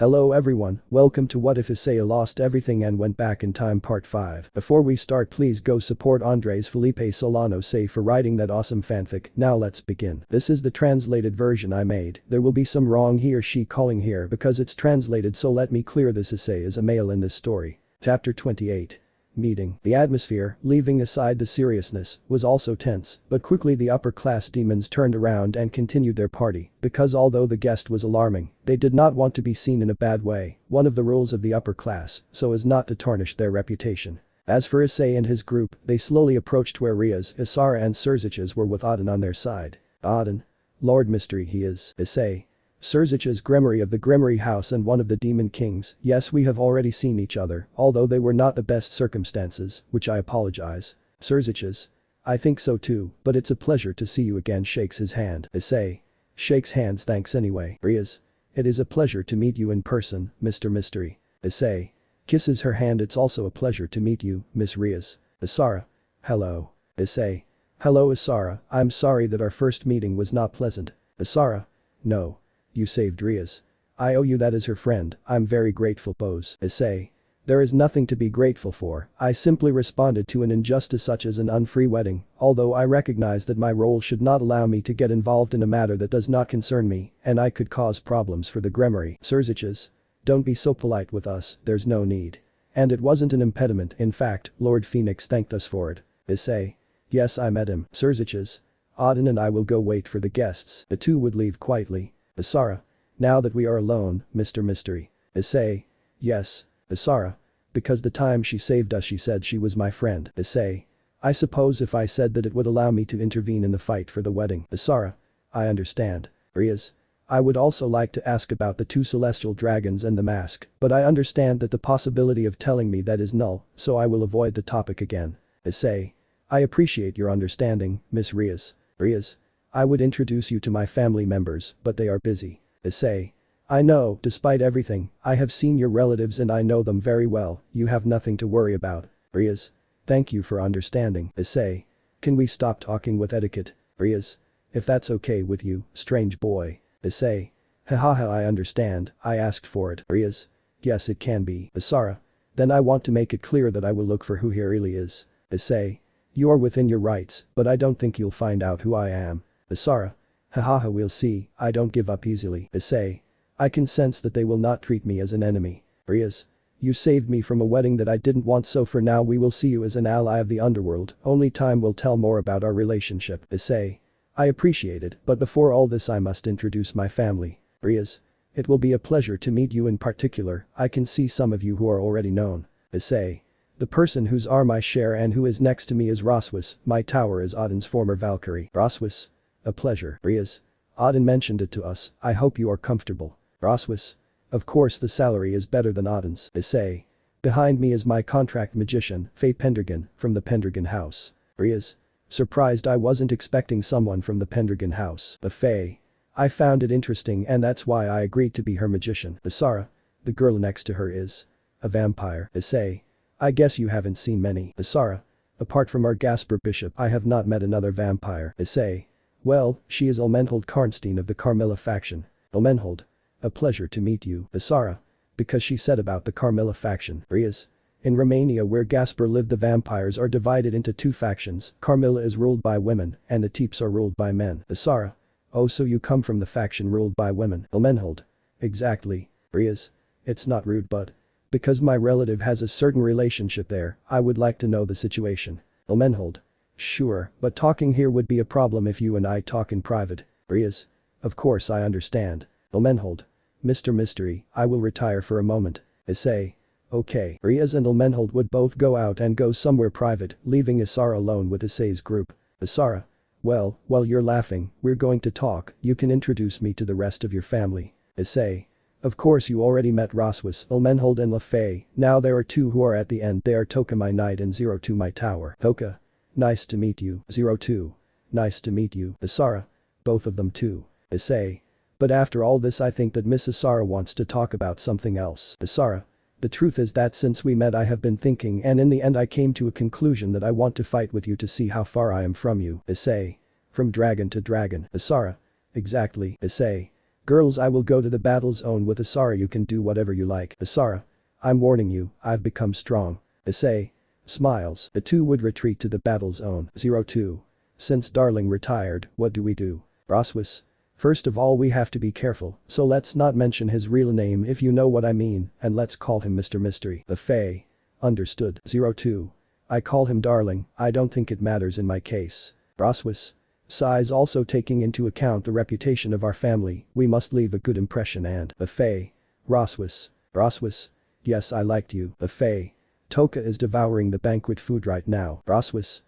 Hello everyone, welcome to What If Issei Lost Everything and Went Back in Time Part 5. Before we start, please go support AndresFelipeSolanoDi for writing that awesome fanfic. Now let's begin. This is the translated version I made. There will be some wrong he or she calling here because it's translated, so let me clear this. Issei is a male in this story. Chapter 28. Meeting. The atmosphere, leaving aside the seriousness, was also tense, but quickly the upper-class demons turned around and continued their party, because although the guest was alarming, they did not want to be seen in a bad way, one of the rules of the upper class, so as not to tarnish their reputation. As for Issei and his group, they slowly approached where Rias, Isara and Surziches were with Auden on their side. Auden. Lord Mystery he is. Issei. Surziches Gremory of the Gremory House and one of the Demon Kings. Yes, we have already seen each other, although they were not the best circumstances, which I apologize. Surziches. I think so too, but it's a pleasure to see you again. Shakes his hand. Issei. Shakes hands. Thanks anyway. Rias. It is a pleasure to meet you in person, Mr. Mystery. Issei. Kisses her hand. It's also a pleasure to meet you, Miss Rias. Isara. Hello. Issei. Hello Isara, I'm sorry that our first meeting was not pleasant. Isara. No. You saved Rias. I owe you that as her friend, I'm very grateful. Pose. Issei. There is nothing to be grateful for, I simply responded to an injustice such as an unfree wedding, although I recognize that my role should not allow me to get involved in a matter that does not concern me, and I could cause problems for the Gremory. Surziches. Don't be so polite with us, there's no need. And it wasn't an impediment, in fact, Lord Phoenix thanked us for it. Issei. Yes, I met him. Surziches. Auden and I will go wait for the guests. The two would leave quietly. Isara. Now that we are alone, Mr. Mystery. Issei. Yes. Isara. Because the time she saved us she said she was my friend. Issei. I suppose if I said that it would allow me to intervene in the fight for the wedding. Isara. I understand. Rias. I would also like to ask about the two celestial dragons and the mask, but I understand that the possibility of telling me that is null, so I will avoid the topic again. Issei. I appreciate your understanding, Miss Rias. Rias. I would introduce you to my family members, but they are busy. Issei. I know, despite everything, I have seen your relatives and I know them very well, you have nothing to worry about. Rias. Thank you for understanding. Issei. Can we stop talking with etiquette? Rias. If that's okay with you, strange boy. Issei. Hahaha, I understand, I asked for it. Rias. Yes, it can be. Isara. Then I want to make it clear that I will look for who he really is. Issei. You are within your rights, but I don't think you'll find out who I am. Isara. Hahaha, we'll see, I don't give up easily. Issei. I can sense that they will not treat me as an enemy. Rias. You saved me from a wedding that I didn't want, so for now we will see you as an ally of the underworld, only time will tell more about our relationship. Issei. I appreciate it, but before all this I must introduce my family. Rias. It will be a pleasure to meet you in particular, I can see some of you who are already known. Issei. The person whose arm I share and who is next to me is Roswis, my tower is Auden's former Valkyrie. Roswis. A pleasure. Rias. Auden mentioned it to us, I hope you are comfortable. Roswis. Of course the salary is better than Auden's. Issei. Behind me is my contract magician, Faye Pendragon, from the Pendragon house. Rias. Surprised, I wasn't expecting someone from the Pendragon house. The Faye. I found it interesting and that's why I agreed to be her magician. Isara. The girl next to her is a vampire. Issei. I guess you haven't seen many. Isara. Apart from our Gasper Bishop I have not met another vampire. Issei. Well, she is Elmenhold Karnstein of the Carmilla faction. Elmenhold. A pleasure to meet you. Isara. Because she said about the Carmilla faction. Rias. In Romania where Gasper lived the vampires are divided into two factions, Carmilla is ruled by women and the Teeps are ruled by men. Isara. Oh, so you come from the faction ruled by women. Elmenhold. Exactly. Rias. It's not rude but because my relative has a certain relationship there, I would like to know the situation. Elmenhold. Sure, but talking here would be a problem if you and I talk in private. Rias. Of course I understand. Elmenhold. Mr. Mystery, I will retire for a moment. Issei. Okay. Rias and Elmenhold would both go out and go somewhere private, leaving Isara alone with Issei's group. Isara. Well, while you're laughing, we're going to talk, you can introduce me to the rest of your family. Issei. Of course you already met Roswis, Elmenhold and Lafay, now there are two who are at the end, they are Toka my knight and 02 my tower. Toka. Nice to meet you. 02. Nice to meet you. Isara. Both of them too. Issei. But after all this I think that Miss Isara wants to talk about something else. Isara. The truth is that since we met I have been thinking and in the end I came to a conclusion that I want to fight with you to see how far I am from you. Issei. From dragon to dragon. Isara. Exactly. Issei. Girls, I will go to the battle zone with Asara, you can do whatever you like. Asara. I'm warning you, I've become strong. Issei. Smiles. The two would retreat to the battle zone. 02. Since Darling retired, what do we do? Roswis. First of all, we have to be careful, so let's not mention his real name if you know what I mean, and let's call him Mr. Mystery. The Fae. Understood. 02. I call him Darling, I don't think it matters in my case. Roswis. Sighs, also taking into account the reputation of our family, we must leave a good impression and the Fae. Roswis. Roswis. Yes, I liked you. The Fae. Toka is devouring the banquet food right now. Roswis.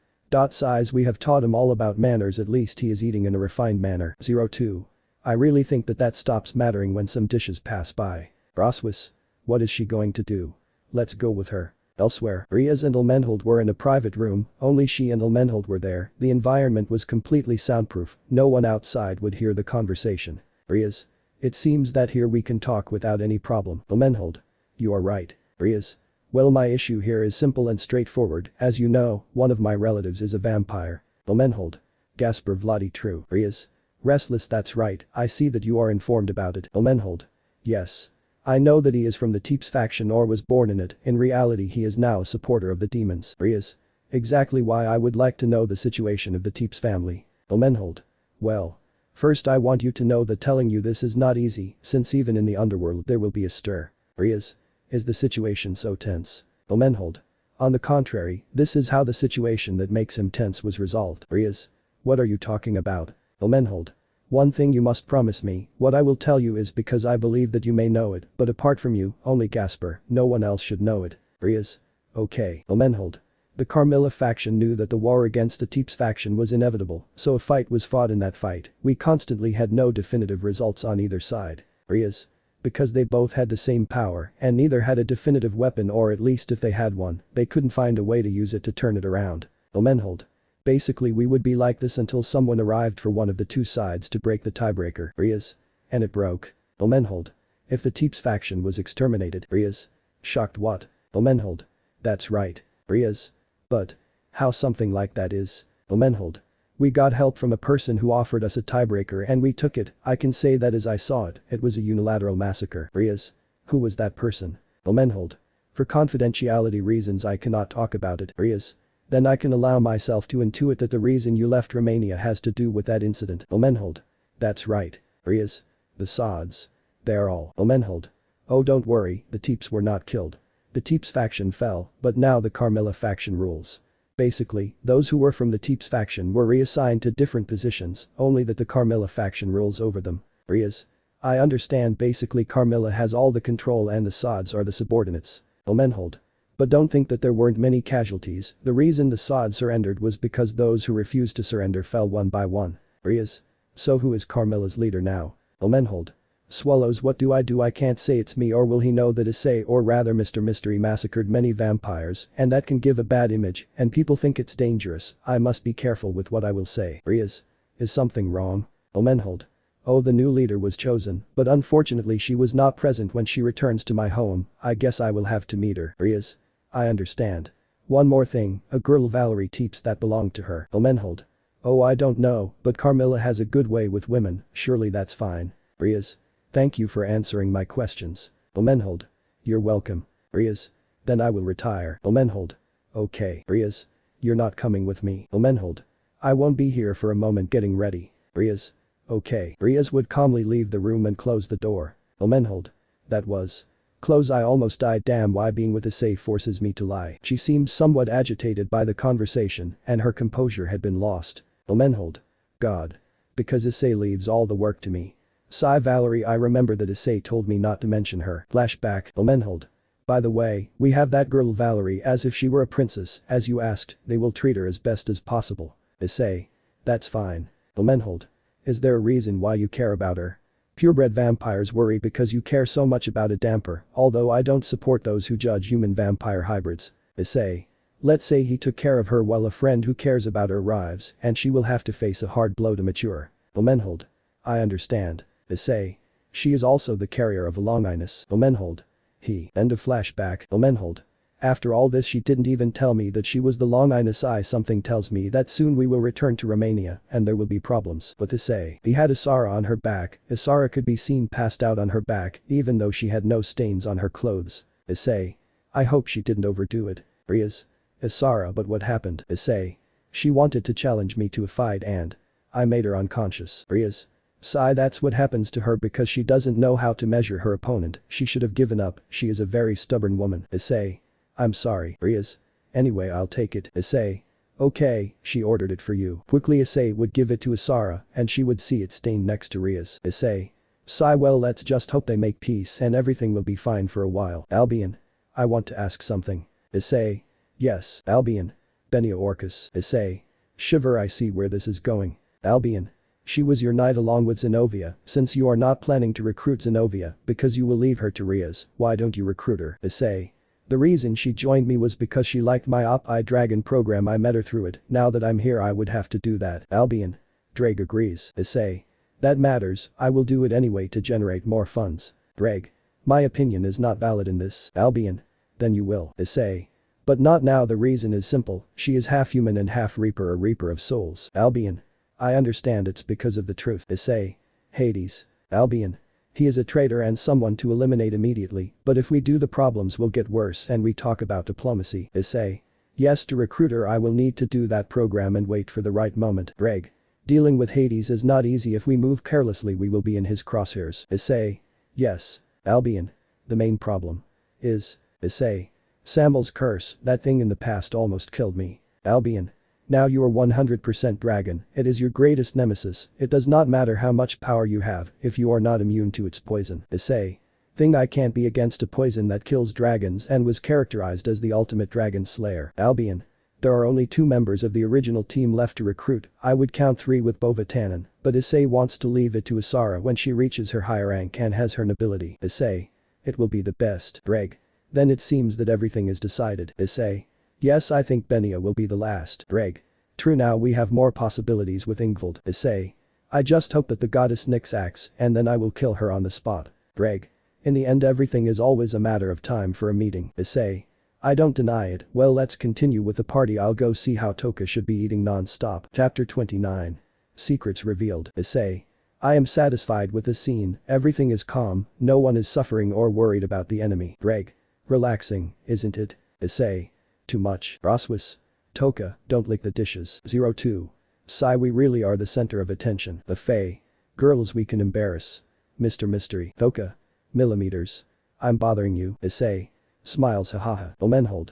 Sighs, we have taught him all about manners, at least he is eating in a refined manner. 02. I really think that stops mattering when some dishes pass by. Roswis. What is she going to do? Let's go with her. Elsewhere, Riaz and Elmenhold were in a private room, only she and Elmenhold were there, the environment was completely soundproof, no one outside would hear the conversation. Riaz. It seems that here we can talk without any problem. Elmenhold. You are right. Riaz. Well, my issue here is simple and straightforward, as you know, one of my relatives is a vampire. Elmenhold. Gasper Vladi, true. Riaz. Restless, that's right, I see that you are informed about it. Elmenhold. Yes. I know that he is from the Teeps faction or was born in it, in reality he is now a supporter of the demons. Riaz. Exactly why I would like to know the situation of the Teeps family. Elmenhold. Well. First I want you to know that telling you this is not easy, since even in the underworld there will be a stir. Riaz. Is the situation so tense? Elmenhold. On the contrary, this is how the situation that makes him tense was resolved. Riaz. What are you talking about? Elmenhold. One thing you must promise me, what I will tell you is because I believe that you may know it, but apart from you, only Gasper, no one else should know it. Riaz. Okay. Elmenhold. The Carmilla faction knew that the war against the Teeps faction was inevitable, so a fight was fought. In that fight, we constantly had no definitive results on either side. Riaz. Because they both had the same power and neither had a definitive weapon, or at least if they had one, they couldn't find a way to use it to turn it around. Elmenhold. Basically we would be like this until someone arrived for one of the two sides to break the tiebreaker. Riaz. And it broke. Elmenhold. If the Teeps faction was exterminated. Riaz. Shocked. What? Elmenhold. That's right. Riaz. But. How something like that is? Elmenhold. We got help from a person who offered us a tiebreaker and we took it, I can say that as I saw it, it was a unilateral massacre. Riaz. Who was that person? Elmenhold. For confidentiality reasons I cannot talk about it. Riaz. Then I can allow myself to intuit that the reason you left Romania has to do with that incident. Elmenhold. That's right. Riaz. The sods. They're all. Elmenhold. Oh, don't worry, the Teeps were not killed. The Teeps faction fell, but now the Carmilla faction rules. Basically, those who were from the Teeps faction were reassigned to different positions, only that the Carmilla faction rules over them. Riaz. I understand, basically Carmilla has all the control and the sods are the subordinates. Elmenhold. But don't think that there weren't many casualties, the reason the Sod surrendered was because those who refused to surrender fell one by one. Riaz. So who is Carmilla's leader now? Elmenhold. Swallows, what do? I can't say it's me, or will he know that Issei, or rather Mr. Mystery, massacred many vampires, and that can give a bad image, and people think it's dangerous, I must be careful with what I will say. Riaz. Is something wrong? Elmenhold. Oh, the new leader was chosen, but unfortunately she was not present when she returns to my home, I guess I will have to meet her. Riaz. I understand. One more thing, a girl Valerie Teeps that belonged to her. Elmenhold. Oh, I don't know, but Carmilla has a good way with women, surely that's fine. Riaz. Thank you for answering my questions. Elmenhold. You're welcome. Riaz. Then I will retire. Elmenhold. Okay. Riaz. You're not coming with me. Elmenhold. I won't be here for a moment getting ready. Riaz. Okay. Riaz would calmly leave the room and close the door. Elmenhold. That was. Close. I almost died. Damn, why being with Issei forces me to lie. She seemed somewhat agitated by the conversation and her composure had been lost. Elmenhold. God. Because Issei leaves all the work to me. Sigh. Valerie, I remember that Issei told me not to mention her. Flashback. Elmenhold. By the way, we have that girl Valerie as if she were a princess, as you asked, they will treat her as best as possible. Issei. That's fine. Elmenhold. Is there a reason why you care about her? Purebred vampires worry because you care so much about a damper, although I don't support those who judge human vampire hybrids. Issei. Let's say he took care of her while a friend who cares about her arrives and she will have to face a hard blow to mature. Elmenhold. I understand. Issei. She is also the carrier of a longinus. Elmenhold. He. End of flashback. Elmenhold. After all this she didn't even tell me that she was the long Issei. Something tells me that soon we will return to Romania and there will be problems with Issei. He had Isara on her back. Isara could be seen passed out on her back even though she had no stains on her clothes. Issei. I hope she didn't overdo it. Isara, but what happened? Issei. She wanted to challenge me to a fight and I made her unconscious. Sigh, that's what happens to her because she doesn't know how to measure her opponent. She should have given up. She is a very stubborn woman. Issei. I'm sorry. Anyway, I'll take it. Issei. Okay, she ordered it for you. Quickly Issei would give it to Isara and she would see it stained next to Ria's. Issei. Sigh, well, let's just hope they make peace and everything will be fine for a while. Albion. I want to ask something. Issei. Yes. Albion. Benia Orcus. Issei. Shiver, I see where this is going. Albion. She was your knight along with Zenobia. Since you are not planning to recruit Zenobia because you will leave her to Ria's, why don't you recruit her? Issei. The reason she joined me was because she liked my Op-I Dragon program. I met her through it. Now that I'm here I would have to do that. Albion. Drake agrees. Issei. That matters, I will do it anyway to generate more funds. Drake. My opinion is not valid in this. Albion. Then you will. Issei. But not now, the reason is simple, she is half human and half reaper, a reaper of souls. Albion. I understand, it's because of the truth. Issei. Hades. Albion. He is a traitor and someone to eliminate immediately, but if we do the problems will get worse and we talk about diplomacy. Issei. Yes, to recruit her I will need to do that program and wait for the right moment. Greg. Dealing with Hades is not easy. If we move carelessly we will be in his crosshairs. Issei. Yes. Albion. The main problem is Issei. Samuel's curse, that thing in the past almost killed me. Albion. Now you are 100% dragon, it is your greatest nemesis, it does not matter how much power you have if you are not immune to its poison. Issei. Thing, I can't be against a poison that kills dragons and was characterized as the ultimate dragon slayer. Albion. There are only 2 members of the original team left to recruit. I would count 3 with Bova-Tannen, but Issei wants to leave it to Isara when she reaches her higher rank and has her nobility. Issei. It will be the best. Greg. Then it seems that everything is decided. Issei. Yes, I think Benia will be the last. Greg. True, now we have more possibilities with Ingvald. Issei. I just hope that the goddess nicks axe and then I will kill her on the spot. Greg. In the end everything is always a matter of time for a meeting. Issei. I don't deny it. Well, let's continue with the party. I'll go see how Toka should be eating non-stop. Chapter 29. Secrets revealed. Issei. I am satisfied with this scene, everything is calm, no one is suffering or worried about the enemy. Greg. Relaxing, isn't it? Issei. Too much. Roswis. Toka, don't lick the dishes. 02. Sigh, we really are the center of attention. The Fae. Girls we can embarrass. Mr. Mystery. Toka. Millimeters. I'm bothering you. Issei. Smiles, hahaha. Omenhold.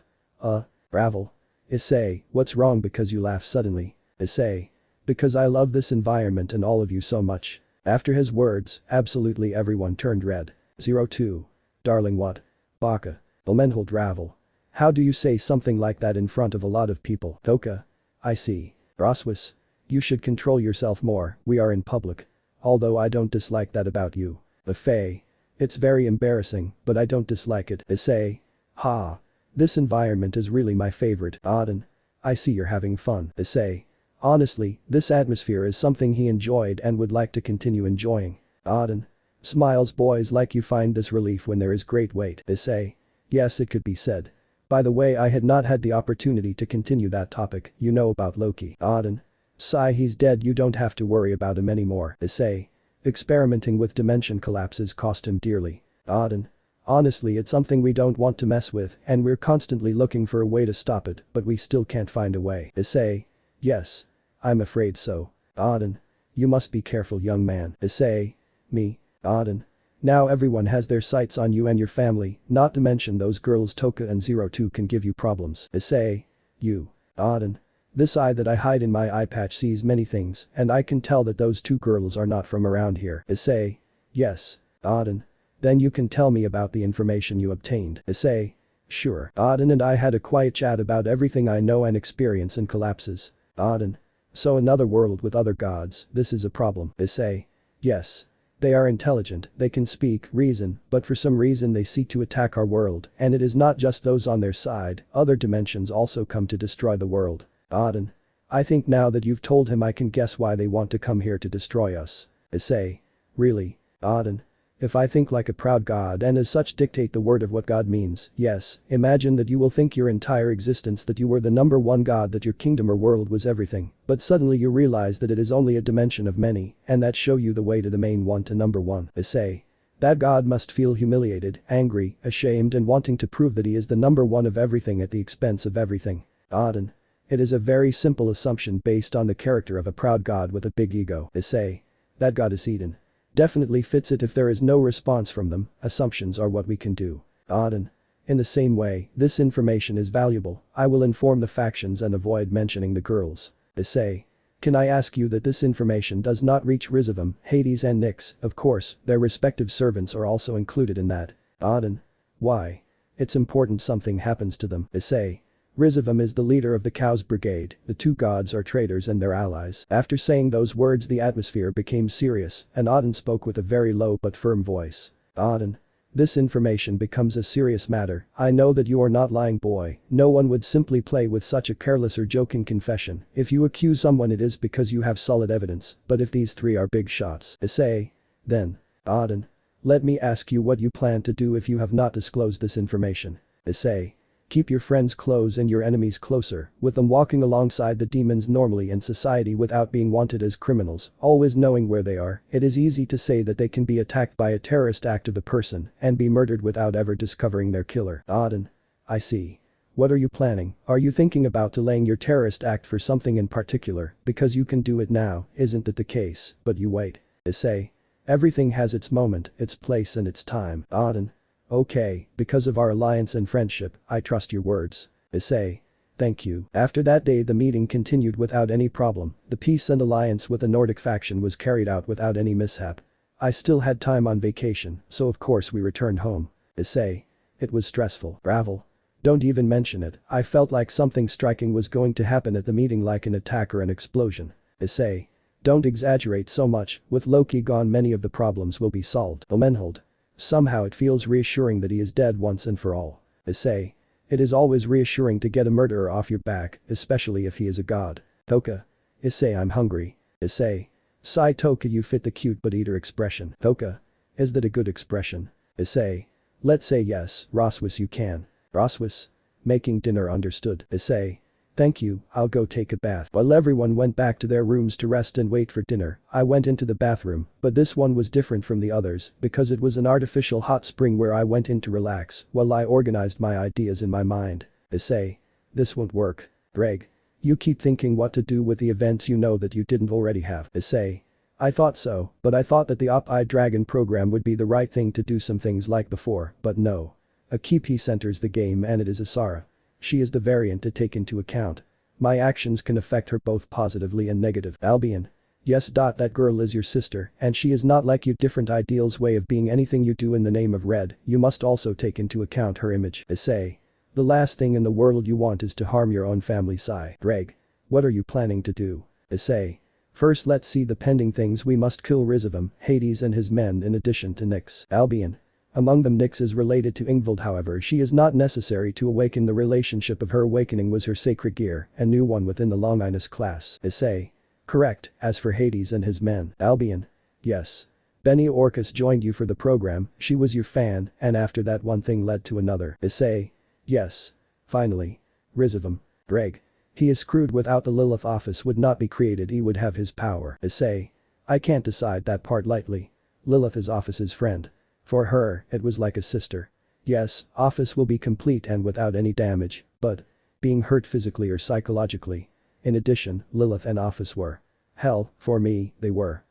Ravel. Issei, what's wrong because you laugh suddenly? Issei. Because I love this environment and all of you so much. After his words, absolutely everyone turned red. 02. Darling, what? Baka. Omenhold. Ravel. How do you say something like that in front of a lot of people? Toka. I see. Roswis. You should control yourself more, we are in public. Although I don't dislike that about you. The Fae. It's very embarrassing, but I don't dislike it. Issei. Ha. This environment is really my favorite. Auden. I see you're having fun. Issei. Honestly, this atmosphere is something he enjoyed and would like to continue enjoying. Auden. Smiles, boys like you find this relief when there is great weight. Issei. Yes, it could be said. By the way, I had not had the opportunity to continue that topic, you know about Loki. Auden. Sigh, he's dead, you don't have to worry about him anymore. Issei. Experimenting with dimension collapses cost him dearly. Auden. Honestly, it's something we don't want to mess with and we're constantly looking for a way to stop it, but we still can't find a way. Issei. Yes. I'm afraid so. Auden. You must be careful, young man. Issei. Me. Auden. Now everyone has their sights on you and your family, not to mention those girls. Toka and 02 can give you problems. Issei. You. Auden. This eye that I hide in my eye patch sees many things and I can tell that those 2 girls are not from around here. Issei. Yes. Auden. Then you can tell me about the information you obtained. Issei. Sure. Auden and I had a quiet chat about everything I know and experience in collapses. Auden. So another world with other gods, this is a problem. Issei. Yes. They are intelligent, they can speak, reason, but for some reason they seek to attack our world, and it is not just those on their side, other dimensions also come to destroy the world. Auden. I think now that you've told him I can guess why they want to come here to destroy us. Issei. Really? Auden. If I think like a proud god and as such dictate the word of what God means, yes, imagine that you will think your entire existence that you were the number one god, that your kingdom or world was everything, but suddenly you realize that it is only a dimension of many, and that show you the way to the main one, to number one. Issei. That god must feel humiliated, angry, ashamed and wanting to prove that he is the number one of everything at the expense of everything. Odin. It is a very simple assumption based on the character of a proud god with a big ego. Issei. That god is Eden. Definitely fits it. If there is no response from them, assumptions are what we can do. Odin. In the same way, this information is valuable. I will inform the factions and avoid mentioning the girls. Issei. Can I ask you that this information does not reach Rizavam, Hades and Nyx, of course, their respective servants are also included in that. Odin. Why? It's important something happens to them. Issei. Rizavam is the leader of the Cows Brigade, the two gods are traitors and their allies. After saying those words the atmosphere became serious, and Odin spoke with a very low but firm voice. Odin. This information becomes a serious matter. I know that you are not lying, boy. No one would simply play with such a careless or joking confession. If you accuse someone it is because you have solid evidence, but if these three are big shots, Issei. Then. Odin. Let me ask you what you plan to do if you have not disclosed this information. Issei. Keep your friends close and your enemies closer, with them walking alongside the demons normally in society without being wanted as criminals, always knowing where they are. It is easy to say that they can be attacked by a terrorist act of a person and be murdered without ever discovering their killer. Odin. I see. What are you planning? Are you thinking about delaying your terrorist act for something in particular, because you can do it now? Isn't that the case? But you wait. Issei. Everything has its moment, its place and its time. Odin. Okay, because of our alliance and friendship, I trust your words. Issei. Thank you. After that day the meeting continued without any problem. The peace and alliance with the Nordic faction was carried out without any mishap. I still had time on vacation, so of course we returned home. Issei. It was stressful. Ravel. Don't even mention it. I felt like something striking was going to happen at the meeting, like an attack or an explosion. Issei. Don't exaggerate so much. With Loki gone many of the problems will be solved. Elmenhold. Somehow it feels reassuring that he is dead once and for all. Issei. It is always reassuring to get a murderer off your back, especially if he is a god. Thoka. Issei, I'm hungry. Issei. Sigh, Thoka, you fit the cute but eater expression. Thoka. Is that a good expression? Issei. Let's say yes, Roswis, you can. Roswis. Making dinner, understood. Issei. Thank you, I'll go take a bath. While everyone went back to their rooms to rest and wait for dinner, I went into the bathroom, but this one was different from the others because it was an artificial hot spring where I went in to relax while I organized my ideas in my mind. Issei. This won't work. Greg. You keep thinking what to do with the events you know that you didn't already have. Issei. I thought so, but I thought that the Op-I Dragon program would be the right thing to do some things like before, but no. A key piece enters the game and it is Asara. She is the variant to take into account. My actions can affect her both positively and negative. Albion. Yes. That girl is your sister and she is not like you, different ideals, way of being. Anything you do in the name of red, you must also take into account her image. Issei. The last thing in the world you want is to harm your own family. Sigh. Greg. What are you planning to do? Issei. First let's see the pending things. We must kill Rizavam, Hades and his men in addition to Nyx. Albion. Among them Nyx is related to Ingvild, however she is not necessary to awaken. The relationship of her awakening was her sacred gear, a new one within the Longinus class. Issei. Correct. As for Hades and his men. Albion. Yes. Benny Orcus joined you for the program, she was your fan, and after that one thing led to another. Issei. Yes. Finally. Rizavam. Greg. He is screwed. Without the Lilith office would not be created, he would have his power. Issei. I can't decide that part lightly. Lilith is Office's friend. For her, it was like a sister. Yes, Office will be complete and without any damage, but being hurt physically or psychologically. In addition, Lilith and Office were. Hell, for me, they were.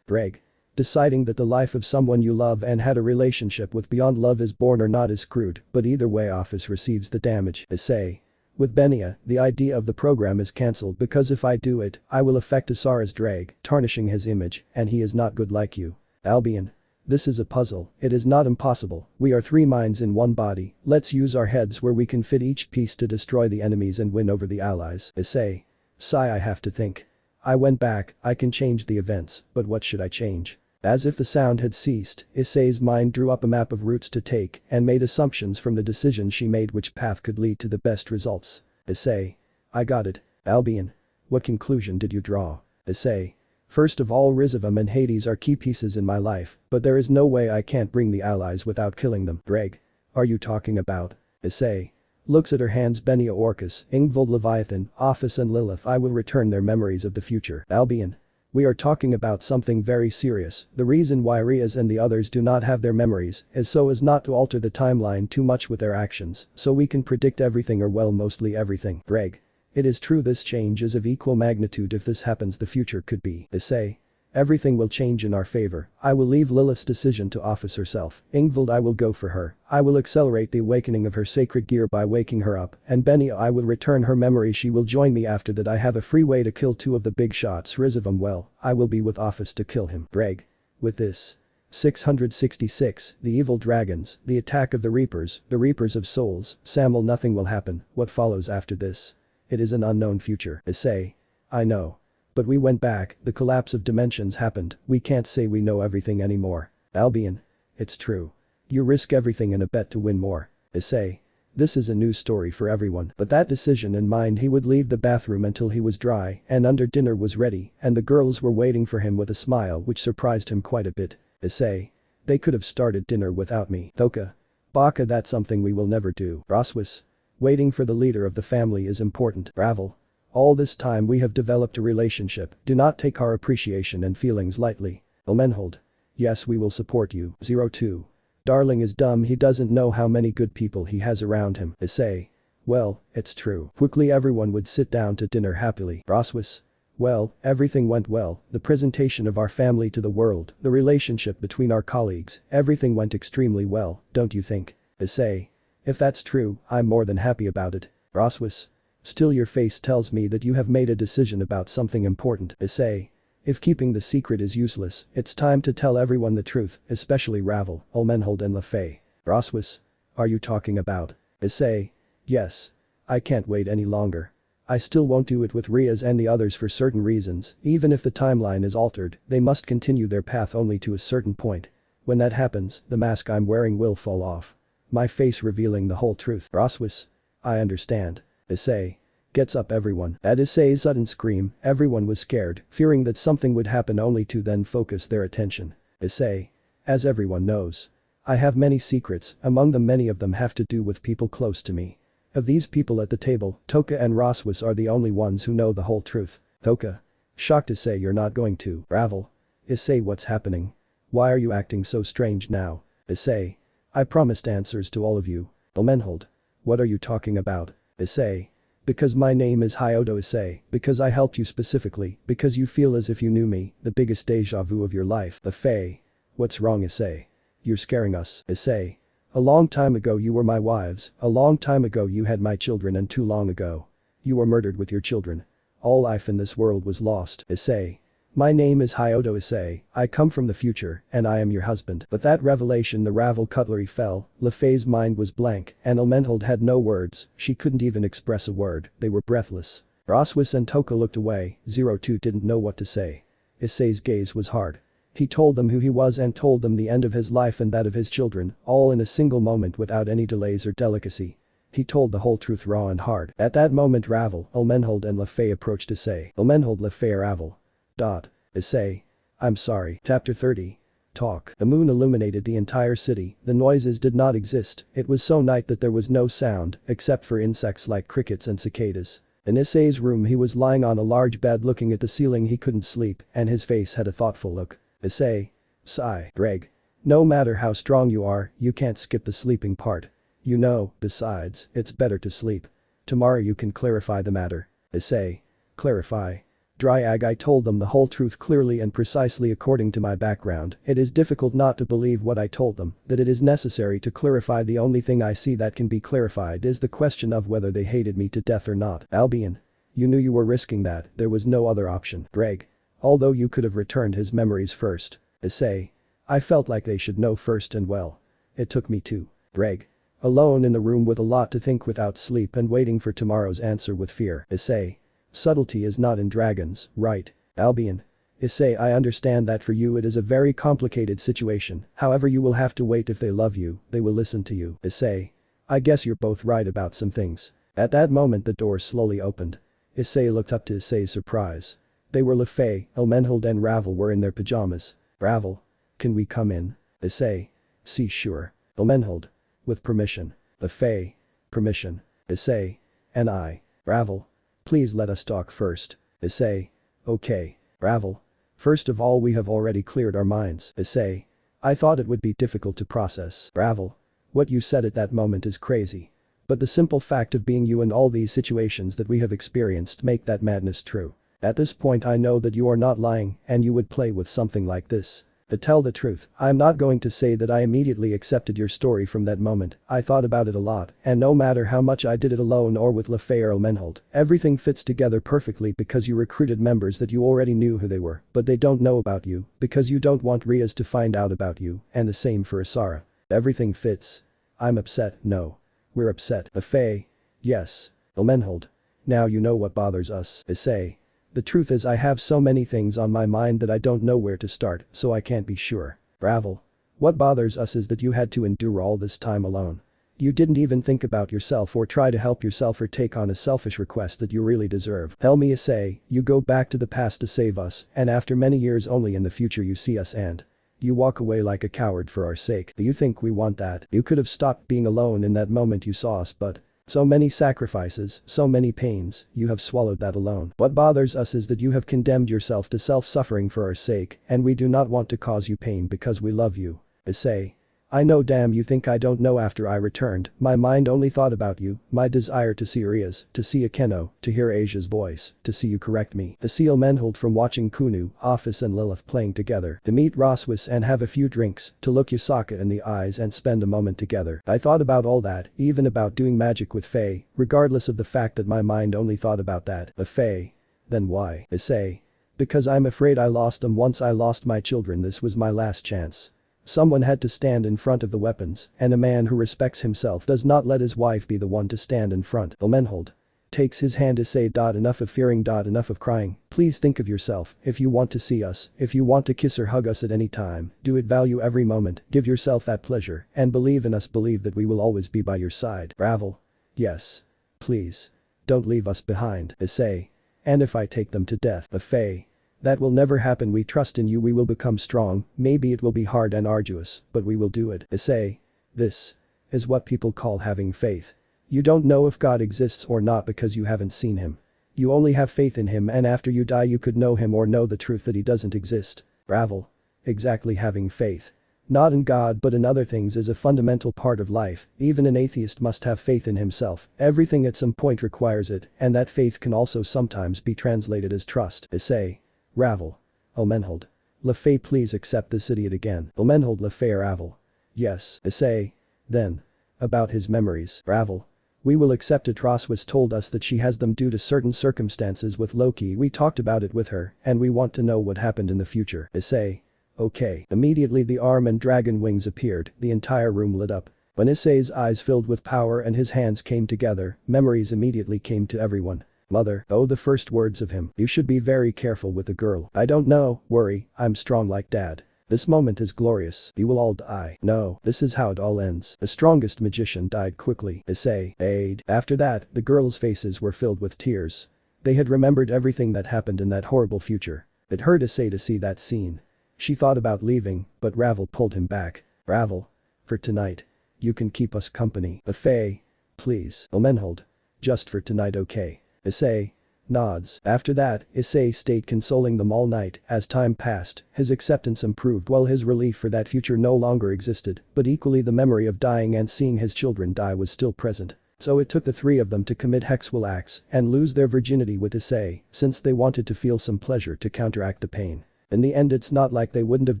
Greg. Deciding that the life of someone you love and had a relationship with beyond love is born or not is screwed, but either way Office receives the damage. Issei. With Benia, the idea of the program is cancelled because if I do it, I will affect Asara's drag, tarnishing his image, and he is not good like you. Albion. This is a puzzle. It is not impossible. We are three minds in one body. Let's use our heads where we can fit each piece to destroy the enemies and win over the allies. Issei. Sigh, I have to think. I went back, I can change the events, but what should I change? As if the sound had ceased, Issei's mind drew up a map of routes to take and made assumptions from the decisions she made which path could lead to the best results. Issei. I got it. Albion. What conclusion did you draw? Issei. First of all, Rizavam and Hades are key pieces in my life, but there is no way I can't bring the allies without killing them. Reg. Are you talking about? Issei. Looks at her hands. Benia Orcus, Ingvald Leviathan, Office and Lilith. I will return their memories of the future. Albion. We are talking about something very serious. The reason why Riaz and the others do not have their memories is so as not to alter the timeline too much with their actions, so we can predict everything or well mostly everything. Reg. It is true this change is of equal magnitude. If this happens the future could be. Issei. Everything will change in our favor. I will leave Lilith's decision to Office herself. Ingvald, I will go for her. I will accelerate the awakening of her sacred gear by waking her up, and Benia, I will return her memory. She will join me after that. I have a free way to kill two of the big shots. Rizavam, well, I will be with Office to kill him. Reg. With this. 666, the evil dragons, the attack of the Reapers of souls. Samuel, nothing will happen. What follows after this? It is an unknown future. Issei. I know. But we went back, the collapse of dimensions happened, we can't say we know everything anymore. Albion. It's true. You risk everything in a bet to win more. Issei. This is a new story for everyone, but that decision in mind, he would leave the bathroom until he was dry and under dinner was ready and the girls were waiting for him with a smile which surprised him quite a bit. Issei. They could have started dinner without me. Thoka. Baka, that's something we will never do. Roswis. Waiting for the leader of the family is important. Ravel. All this time we have developed a relationship, do not take our appreciation and feelings lightly. Elmenhold. Yes, we will support you. 02. Darling is dumb, he doesn't know how many good people he has around him. Issei. Well, it's true. Quickly everyone would sit down to dinner happily. Roswis. Well, everything went well, the presentation of our family to the world, the relationship between our colleagues, everything went extremely well, don't you think? Issei. If that's true, I'm more than happy about it. Roswis. Still your face tells me that you have made a decision about something important. Issei. If keeping the secret is useless, it's time to tell everyone the truth, especially Ravel, Olmenhold and Lefay. Roswis. Are you talking about? Issei. Yes. I can't wait any longer. I still won't do it with Riaz and the others for certain reasons, even if the timeline is altered, they must continue their path only to a certain point. When that happens, the mask I'm wearing will fall off. My face revealing the whole truth. Roswis. I understand. Issei. Gets up everyone. At Issei's sudden scream, everyone was scared, fearing that something would happen only to then focus their attention. Issei. As everyone knows. I have many secrets, among them many of them have to do with people close to me. Of these people at the table, Toka and Roswis are the only ones who know the whole truth. Toka. Shocked Issei, you're not going to. Ravel. Issei, what's happening? Why are you acting so strange now? Issei. I promised answers to all of you. Elmenhold. What are you talking about? Issei. Because my name is Hyodo Issei, because I helped you specifically, because you feel as if you knew me, the biggest deja vu of your life. The Fae. What's wrong Issei? You're scaring us. Issei. A long time ago you were my wives, a long time ago you had my children and too long ago. You were murdered with your children. All life in this world was lost. Issei. My name is Hyodo Issei, I come from the future, and I am your husband. But that revelation, the Ravel cutlery fell, Lefay's mind was blank, and Elmenhold had no words, she couldn't even express a word, they were breathless. Roswis and Toka looked away, 02 didn't know what to say. Issei's gaze was hard. He told them who he was and told them the end of his life and that of his children, all in a single moment without any delays or delicacy. He told the whole truth raw and hard. At that moment Ravel, Elmenhold and Lefay approached Issei. Elmenhold, Lefay, Ravel. Issei. I'm sorry. Chapter 30. Talk. The moon illuminated the entire city, the noises did not exist, it was so night that there was no sound, except for insects like crickets and cicadas. In Issei's room he was lying on a large bed looking at the ceiling, he couldn't sleep, and his face had a thoughtful look. Issei. Sigh. Reg. No matter how strong you are, you can't skip the sleeping part. You know, besides, it's better to sleep. Tomorrow you can clarify the matter. Issei. Clarify. Dryag, I told them the whole truth clearly and precisely according to my background, it is difficult not to believe what I told them, that it is necessary to clarify. The only thing I see that can be clarified is the question of whether they hated me to death or not. Albion. You knew you were risking that, there was no other option. Reg. Although you could have returned his memories first. Issei. I felt like they should know first and well. It took me to. Reg. Alone in the room with a lot to think without sleep and waiting for tomorrow's answer with fear. Issei. Subtlety is not in dragons, right? Albion. Issei, I understand that for you it is a very complicated situation, however you will have to wait. If they love you, they will listen to you. Issei. I guess you're both right about some things. At that moment the door slowly opened. Issei looked up to Issei's surprise. They were Lefay, Elmenhold and Ravel were in their pajamas. Ravel. Can we come in? Issei. See sure. Elmenhold. With permission. Lefay. Permission. Issei. And I. Ravel. Please let us talk first. Issei. Okay. Ravel. First of all, we have already cleared our minds. Issei. I thought it would be difficult to process. Ravel. What you said at that moment is crazy. But the simple fact of being you and all these situations that we have experienced make that madness true. At this point I know that you are not lying and you would play with something like this. To tell the truth, I am not going to say that I immediately accepted your story from that moment. I thought about it a lot, and no matter how much I did it alone or with Lefay or Elmenhold, everything fits together perfectly because you recruited members that you already knew who they were, but they don't know about you, because you don't want Riaz to find out about you, and the same for Asara. Everything fits. I'm upset. No. We're upset. Lefay. Yes. Elmenhold. Now you know what bothers us. Issei. The truth is I have so many things on my mind that I don't know where to start, so I can't be sure. Ravel. What bothers us is that you had to endure all this time alone. You didn't even think about yourself or try to help yourself or take on a selfish request that you really deserve. Tell me, Issei, you go back to the past to save us, and after many years only in the future you see us and you walk away like a coward for our sake. Do you think we want that? You could have stopped being alone in that moment you saw us, but so many sacrifices, so many pains, you have swallowed that alone. What bothers us is that you have condemned yourself to self-suffering for our sake, and we do not want to cause you pain because we love you. Issei. I know, damn, you think I don't know. After I returned, my mind only thought about you, my desire to see Riaz, to see Akeno, to hear Asia's voice, to see you correct me, to see Elmenhold from watching Kunu, Office and Lilith playing together, to meet Roswis and have a few drinks, to look Yasaka in the eyes and spend a moment together. I thought about all that, even about doing magic with Faye, regardless of the fact that my mind only thought about that. But Faye. Then why? Issei. Because I'm afraid I lost them once I lost my children. This was my last chance. Someone had to stand in front of the weapons, and a man who respects himself does not let his wife be the one to stand in front. Elmenhold. Takes his hand. Issei. Enough of fearing. Enough of crying. Please think of yourself. If you want to see us, if you want to kiss or hug us at any time, do it. Value every moment, give yourself that pleasure, and believe in us. Believe that we will always be by your side. Ravel. Yes. Please. Don't leave us behind. Issei. And if I take them to death. Faye. That will never happen. We trust in you. We will become strong. Maybe it will be hard and arduous, but we will do it. Issei. This is what people call having faith. You don't know if God exists or not because you haven't seen him. You only have faith in him, and after you die you could know him or know the truth that he doesn't exist. Ravel. Exactly. Having faith. Not in God but in other things is a fundamental part of life. Even an atheist must have faith in himself. Everything at some point requires it, and that faith can also sometimes be translated as trust. Issei. Ravel. Elmenhold. Lefay. Please accept this idiot again. Elmenhold. Lefay. Ravel. Yes. Issei. Then. About his memories. Ravel. We will accept it. Roswis told us that she has them due to certain circumstances with Loki. We talked about it with her, and we want to know what happened in the future. Issei. Okay. Immediately the arm and dragon wings appeared, the entire room lit up. When Issei's eyes filled with power and his hands came together, memories immediately came to everyone. Mother. Oh, the first words of him. You should be very careful with the girl. I don't know, worry, I'm strong like dad. This moment is glorious. You will all die. No, this is how it all ends. The strongest magician died quickly. Issei. Aid. After that, the girls' faces were filled with tears. They had remembered everything that happened in that horrible future. It hurt Issei to see that scene. She thought about leaving, but Ravel pulled him back. Ravel. For tonight. You can keep us company. Faye. Please. Elmenhold. Just for tonight, okay. Issei. Nods. After that, Issei stayed consoling them all night. As time passed, his acceptance improved while his relief for that future no longer existed, but equally the memory of dying and seeing his children die was still present. So it took the three of them to commit sexual acts and lose their virginity with Issei, since they wanted to feel some pleasure to counteract the pain. In the end, it's not like they wouldn't have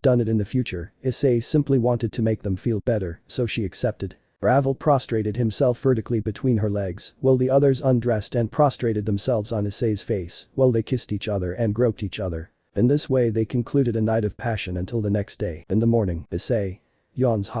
done it in the future. Issei simply wanted to make them feel better, so she accepted. Ravel prostrated himself vertically between her legs, while the others undressed and prostrated themselves on Issei's face, while they kissed each other and groped each other. In this way they concluded a night of passion until the next day. In the morning, Issei yawns.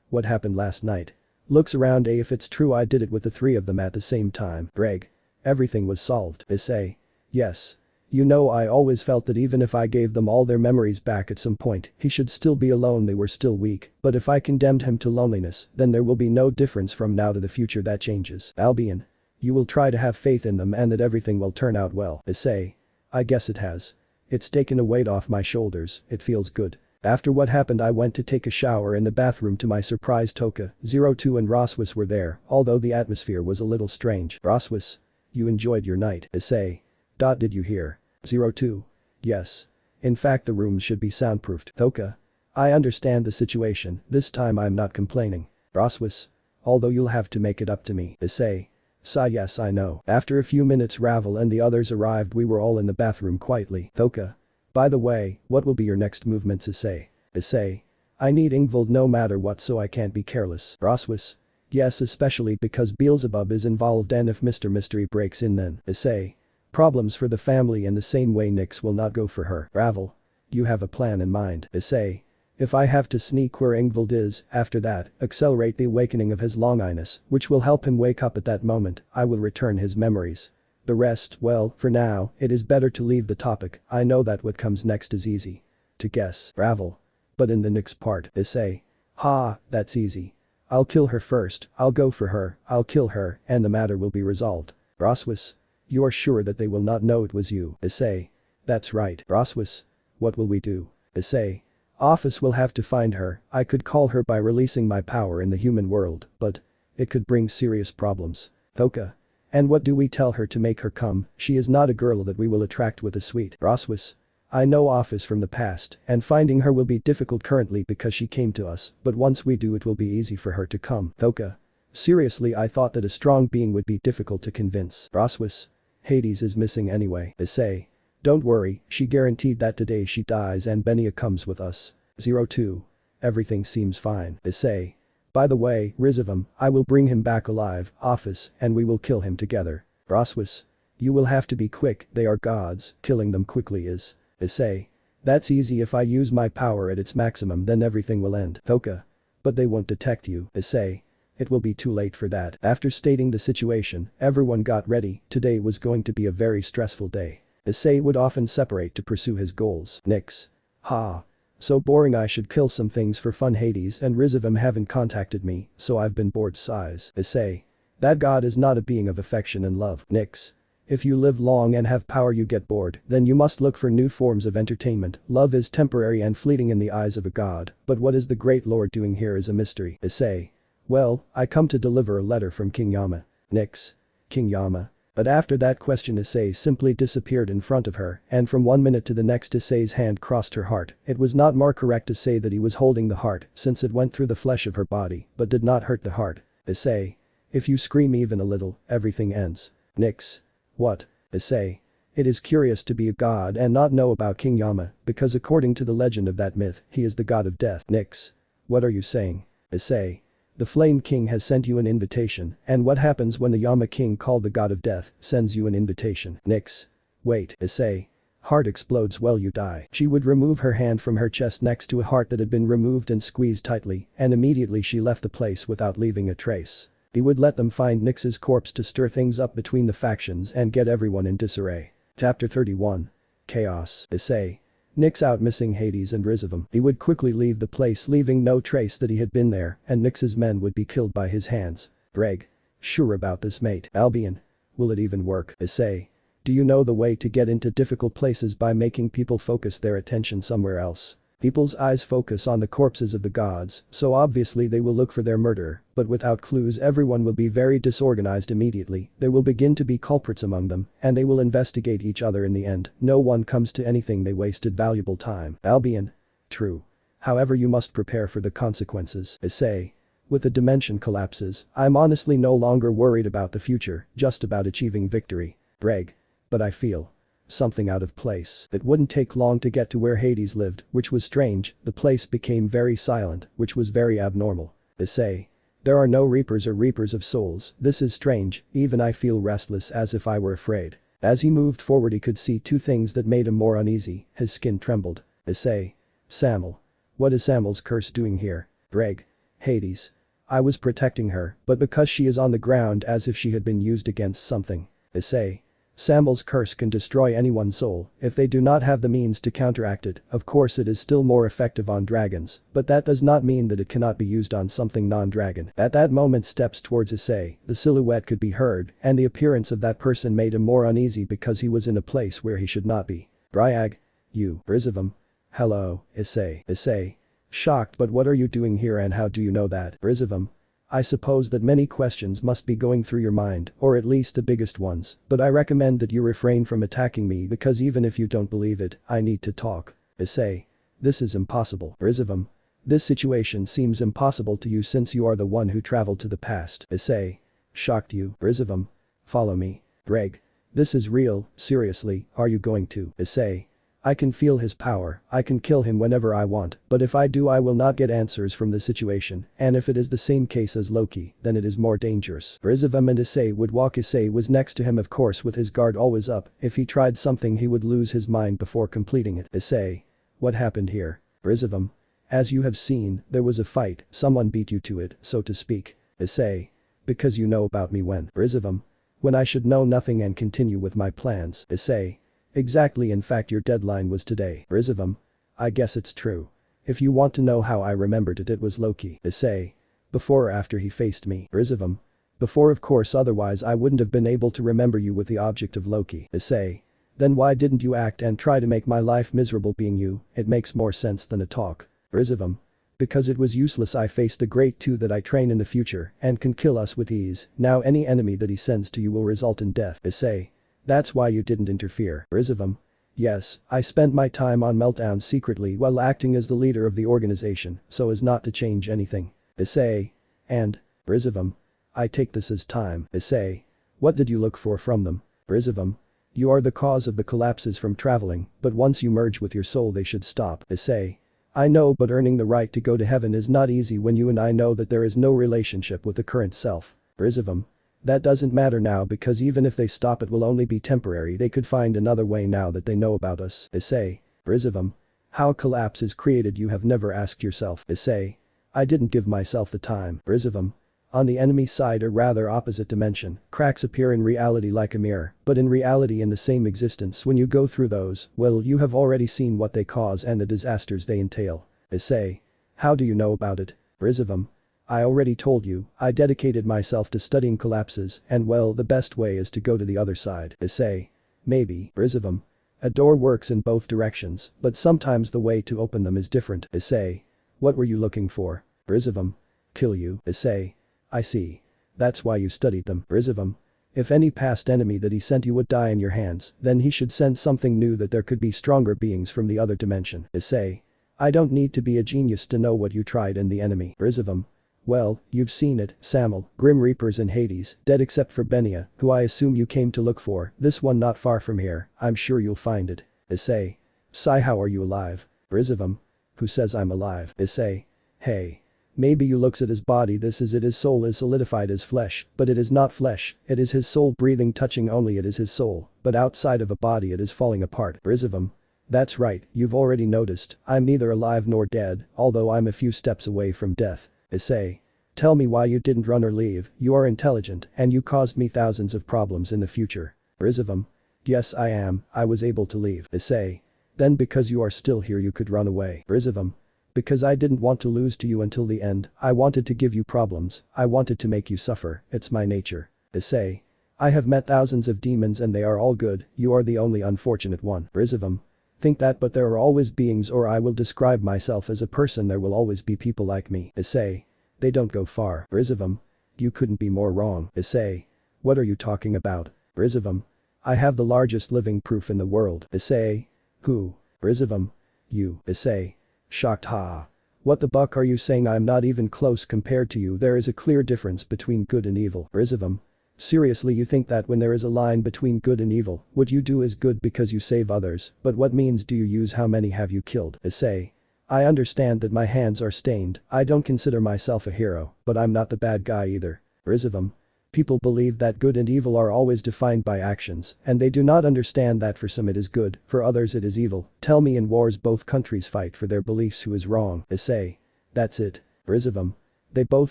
What happened last night? Looks around. If it's true I did it with the three of them at the same time. Reg. Everything was solved. Issei. Yes. You know, I always felt that even if I gave them all their memories back at some point, he should still be alone. They were still weak, but if I condemned him to loneliness, then there will be no difference from now to the future that changes. Albion. You will try to have faith in them and that everything will turn out well. Issei. I guess it has. It's taken a weight off my shoulders, it feels good. After what happened I went to take a shower in the bathroom. To my surprise Toka, 02 and Roswis were there, although the atmosphere was a little strange. Roswis. You enjoyed your night, Issei. Did you hear? 02. Yes. In fact the rooms should be soundproofed. Toka. I understand the situation, this time I'm not complaining. Roswis. Although you'll have to make it up to me, Issei. Yes I know. After a few minutes Ravel and the others arrived we were all in the bathroom quietly. Toka. By the way, what will be your next movements Issei? Issei. I need Ingvild no matter what so I can't be careless. Roswis. Yes especially because Beelzebub is involved and if Mr. Mystery breaks in then. Issei. Problems for the family in the same way Nyx will not go for her. Ravel. You have a plan in mind. Issei. If I have to sneak where Ingvild is, after that, accelerate the awakening of his longinus, which will help him wake up at that moment, I will return his memories. The rest, well, for now, it is better to leave the topic, I know that what comes next is easy. To guess. Ravel. But in the next part, Issei. Ha, that's easy. I'll kill her first, I'll go for her, I'll kill her, and the matter will be resolved. Roswis. You are sure that they will not know it was you, Issei. That's right. Roswis. What will we do? Issei. Office will have to find her, I could call her by releasing my power in the human world, but it could bring serious problems. Toka. And what do we tell her to make her come? She is not a girl that we will attract with a sweet. Roswis. I know Office from the past, and finding her will be difficult currently because she came to us, but once we do it will be easy for her to come. Toka. Seriously I thought that a strong being would be difficult to convince. Roswis. Hades is missing anyway. Issei. Don't worry, she guaranteed that today she dies and Benia comes with us. 02. Everything seems fine. Issei. By the way, Rizavam, I will bring him back alive, Office, and we will kill him together. Roswis. You will have to be quick, they are gods, killing them quickly is. Issei. That's easy if I use my power at its maximum then everything will end. Toka. But they won't detect you, Issei. It will be too late for that. After stating the situation, everyone got ready, today was going to be a very stressful day. Issei would often separate to pursue his goals. Nyx. Ha. So boring I should kill some things for fun Hades and Rizavam haven't contacted me, so I've been bored sighs. Issei. That god is not a being of affection and love. Nyx. If you live long and have power you get bored, then you must look for new forms of entertainment. Love is temporary and fleeting in the eyes of a god, but what is the great lord doing here is a mystery. Issei. Well, I come to deliver a letter from King Yama. Nyx. King Yama. But after that question Issei simply disappeared in front of her, and from one minute to the next Issei's hand crossed her heart. It was not more correct to say that he was holding the heart, since it went through the flesh of her body, but did not hurt the heart. Issei. If you scream even a little, everything ends. Nyx. What? Issei. It is curious to be a god and not know about King Yama, because according to the legend of that myth, he is the god of death. Nyx. What are you saying? Issei. The Flame King has sent you an invitation, and what happens when the Yama King called the god of death sends you an invitation? Nyx. Wait, Issei. Heart explodes well you die. She would remove her hand from her chest next to a heart that had been removed and squeezed tightly, and immediately she left the place without leaving a trace. He would let them find Nyx's corpse to stir things up between the factions and get everyone in disarray. Chapter 31. Chaos. Issei. Nyx out missing Hades and Rizavam. He would quickly leave the place leaving no trace that he had been there and Nyx's men would be killed by his hands. Reg. Sure about this mate. Albion. Will it even work? Issei. Do you know the way to get into difficult places by making people focus their attention somewhere else? People's eyes focus on the corpses of the gods, so obviously they will look for their murderer, but without clues everyone will be very disorganized immediately, there will begin to be culprits among them, and they will investigate each other in the end, no one comes to anything they wasted valuable time. Albion. True. However you must prepare for the consequences. Issei. With the dimension collapses, I'm honestly no longer worried about the future, just about achieving victory. Reg. But I feel something out of place. It wouldn't take long to get to where Hades lived, which was strange, the place became very silent, which was very abnormal. Issei. There are no reapers or reapers of souls, this is strange, even I feel restless as if I were afraid. As he moved forward he could see two things that made him more uneasy, his skin trembled. Issei. Samuel. What is Samuel's curse doing here? Reg. Hades. I was protecting her, but because she is on the ground as if she had been used against something. Issei. Samuel's curse can destroy anyone's soul if they do not have the means to counteract it. Of course it is still more effective on dragons, but that does not mean that it cannot be used on something non-dragon. At that moment steps towards Issei, the silhouette could be heard, and the appearance of that person made him more uneasy because he was in a place where he should not be. Bryag. You. Brizavum. Hello, Issei. Issei. Shocked, but what are you doing here and how do you know that? Brizavum. I suppose that many questions must be going through your mind, or at least the biggest ones, but I recommend that you refrain from attacking me because even if you don't believe it, I need to talk. Issei. This is impossible. Brizavum. This situation seems impossible to you since you are the one who traveled to the past. Issei. Shocked you. Brizavum. Follow me. Greg. This is real, seriously, are you going to? Issei. I can feel his power, I can kill him whenever I want, but if I do I will not get answers from the situation, and if it is the same case as Loki, then it is more dangerous. Brizavum and Issei would walk. Issei was next to him of course with his guard always up, if he tried something he would lose his mind before completing it. Issei. What happened here? Brizavum. As you have seen, there was a fight, someone beat you to it, so to speak. Issei. Because you know about me when? Brizavum. When I should know nothing and continue with my plans. Issei. Exactly, in fact your deadline was today. Brizavum. I guess it's true. If you want to know how I remembered it was Loki. Issei. Before or after he faced me? Brizavum. Before of course, otherwise I wouldn't have been able to remember you with the object of Loki. Issei. Then why didn't you act and try to make my life miserable being you? It makes more sense than a talk. Brizavum. Because it was useless. I faced the great two that I train in the future and can kill us with ease. Now any enemy that he sends to you will result in death. Issei. That's why you didn't interfere. Brizavum. Yes, I spent my time on meltdown secretly while acting as the leader of the organization so as not to change anything. Issei. And. Brizavum. I take this as time. Issei. What did you look for from them? Brizavum. You are the cause of the collapses from traveling, but once you merge with your soul they should stop. Issei. I know, but earning the right to go to heaven is not easy when you and I know that there is no relationship with the current self. Brizavum. That doesn't matter now because even if they stop it will only be temporary. They could find another way now that they know about us. Issei. Brizavum. How collapse is created you have never asked yourself. Issei. I didn't give myself the time. Brizavum. On the enemy side or rather opposite dimension, cracks appear in reality like a mirror, but in reality in the same existence when you go through those, well you have already seen what they cause and the disasters they entail. Issei. How do you know about it? Brizavum. I already told you, I dedicated myself to studying collapses and well the best way is to go to the other side. Issei. Maybe. Brizavum. A door works in both directions, but sometimes the way to open them is different. Issei. What were you looking for? Brizavum. Kill you. Issei. I see. That's why you studied them. Brizavum. If any past enemy that he sent you would die in your hands, then he should send something new that there could be stronger beings from the other dimension. Issei. I don't need to be a genius to know what you tried in the enemy. Brizavum. Well, you've seen it, Samuel, Grim Reapers in Hades, dead except for Benia, who I assume you came to look for, this one not far from here, I'm sure you'll find it. Issei. Sai, how are you alive? Brizavum. Who says I'm alive? Issei. Hey. Maybe you looks at his body, this is it, his soul is solidified as flesh, but it is not flesh, it is his soul breathing touching only, it is his soul, but outside of a body it is falling apart. Brizavum. That's right, you've already noticed, I'm neither alive nor dead, although I'm a few steps away from death. Issei. Tell me why you didn't run or leave, you are intelligent and you caused me thousands of problems in the future. Brizavum. Yes I am, I was able to leave. Issei. Then because you are still here you could run away. Brizavum. Because I didn't want to lose to you until the end, I wanted to give you problems, I wanted to make you suffer, it's my nature. Issei. I have met thousands of demons and they are all good, you are the only unfortunate one. Brizavum. Think that, but there are always beings, or I will describe myself as a person, there will always be people like me. Issei. They don't go far. Brizavum. You couldn't be more wrong. Issei. What are you talking about? Brizavum. I have the largest living proof in the world. Issei. Who? Brizavum. You. Issei. Shocked. Ha. What the buck are you saying? I'm not even close compared to you, there is a clear difference between good and evil. Brizavum. Seriously, you think that when there is a line between good and evil, what you do is good because you save others, but what means do you use? How many have you killed? Issei. I understand that my hands are stained, I don't consider myself a hero, but I'm not the bad guy either. Brizavum. People believe that good and evil are always defined by actions, and they do not understand that for some it is good, for others it is evil. Tell me, in wars both countries fight for their beliefs, who is wrong? Issei. That's it. Brizavum. They both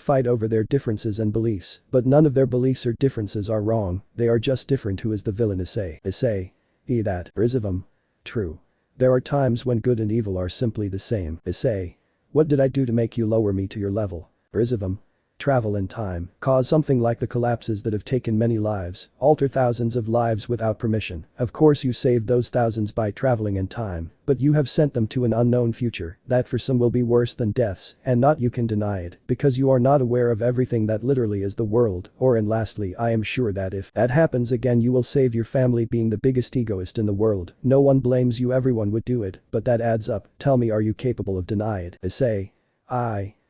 fight over their differences and beliefs, but none of their beliefs or differences are wrong, they are just different. Who is the villain? Issei. Issei. That. Rizivum. True. There are times when good and evil are simply the same. Issei. What did I do to make you lower me to your level? Rizivum. Travel in time, cause something like the collapses that have taken many lives, alter thousands of lives without permission. Of course you saved those thousands by traveling in time, but you have sent them to an unknown future that for some will be worse than deaths, and not you can deny it, because you are not aware of everything that literally is the world. And lastly, I am sure that if that happens again you will save your family. Being the biggest egoist in the world, no one blames you, everyone would do it, but that adds up. Tell me, are you capable of denying it? Issei.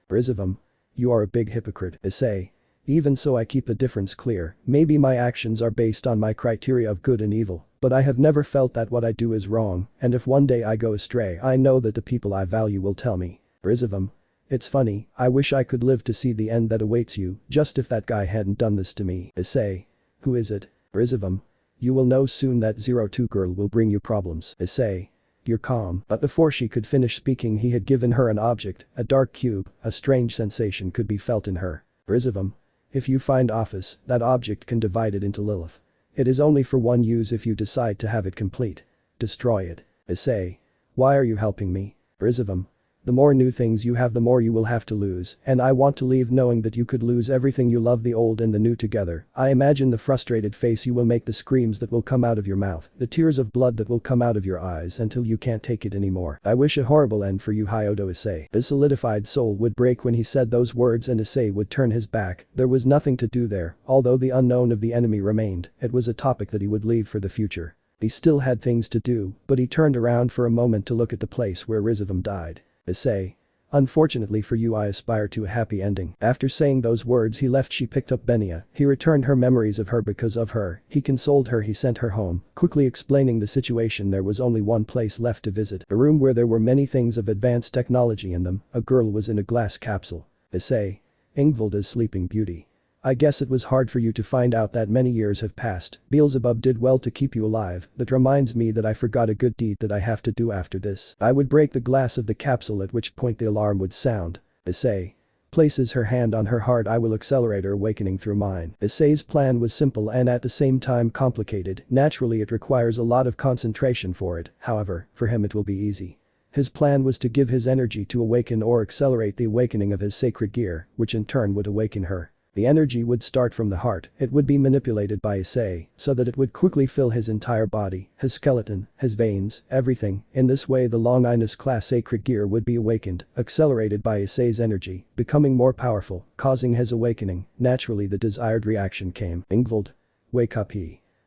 Rizivum. You are a big hypocrite. Issei. Even so, I keep the difference clear. Maybe my actions are based on my criteria of good and evil, but I have never felt that what I do is wrong, and if one day I go astray I know that the people I value will tell me. Rizivum. It's funny, I wish I could live to see the end that awaits you, just if that guy hadn't done this to me. Issei. Who is it? Rizivum. You will know soon. That 02 girl will bring you problems. Issei. You're calm. But before she could finish speaking he had given her an object, a dark cube. A strange sensation could be felt in her. Rizivum. If you find office, that object can divide it into Lilith. It is only for one use if you decide to have it complete. Destroy it. Issei. Why are you helping me? Rizivum. The more new things you have the more you will have to lose, and I want to leave knowing that you could lose everything you love, the old and the new together. I imagine the frustrated face you will make, the screams that will come out of your mouth, the tears of blood that will come out of your eyes until you can't take it anymore. I wish a horrible end for you, Hyodo Issei. His solidified soul would break when he said those words and Issei would turn his back. There was nothing to do there, although the unknown of the enemy remained. It was a topic that he would leave for the future. He still had things to do, but he turned around for a moment to look at the place where Rizivum died. Issei. Unfortunately for you, I aspire to a happy ending. After saying those words he left. She picked up Benia. He returned her memories of her because of her. He consoled her. He sent her home, quickly explaining the situation. There was only one place left to visit, a room where there were many things of advanced technology in them. A girl was in a glass capsule. Issei. Ingvild, Sleeping Beauty. I guess it was hard for you to find out that many years have passed. Beelzebub did well to keep you alive. That reminds me that I forgot a good deed that I have to do after this. I would break the glass of the capsule, at which point the alarm would sound. Issei. Places her hand on her heart. I will accelerate her awakening through mine. Issei's plan was simple and at the same time complicated. Naturally it requires a lot of concentration for it, however, for him it will be easy. His plan was to give his energy to awaken or accelerate the awakening of his sacred gear, which in turn would awaken her. The energy would start from the heart. It would be manipulated by Issei so that it would quickly fill his entire body, his skeleton, his veins, everything. In this way the Long Inus class sacred gear would be awakened, accelerated by Issei's energy, becoming more powerful, causing his awakening. Naturally the desired reaction came. Ingvild. Wake up.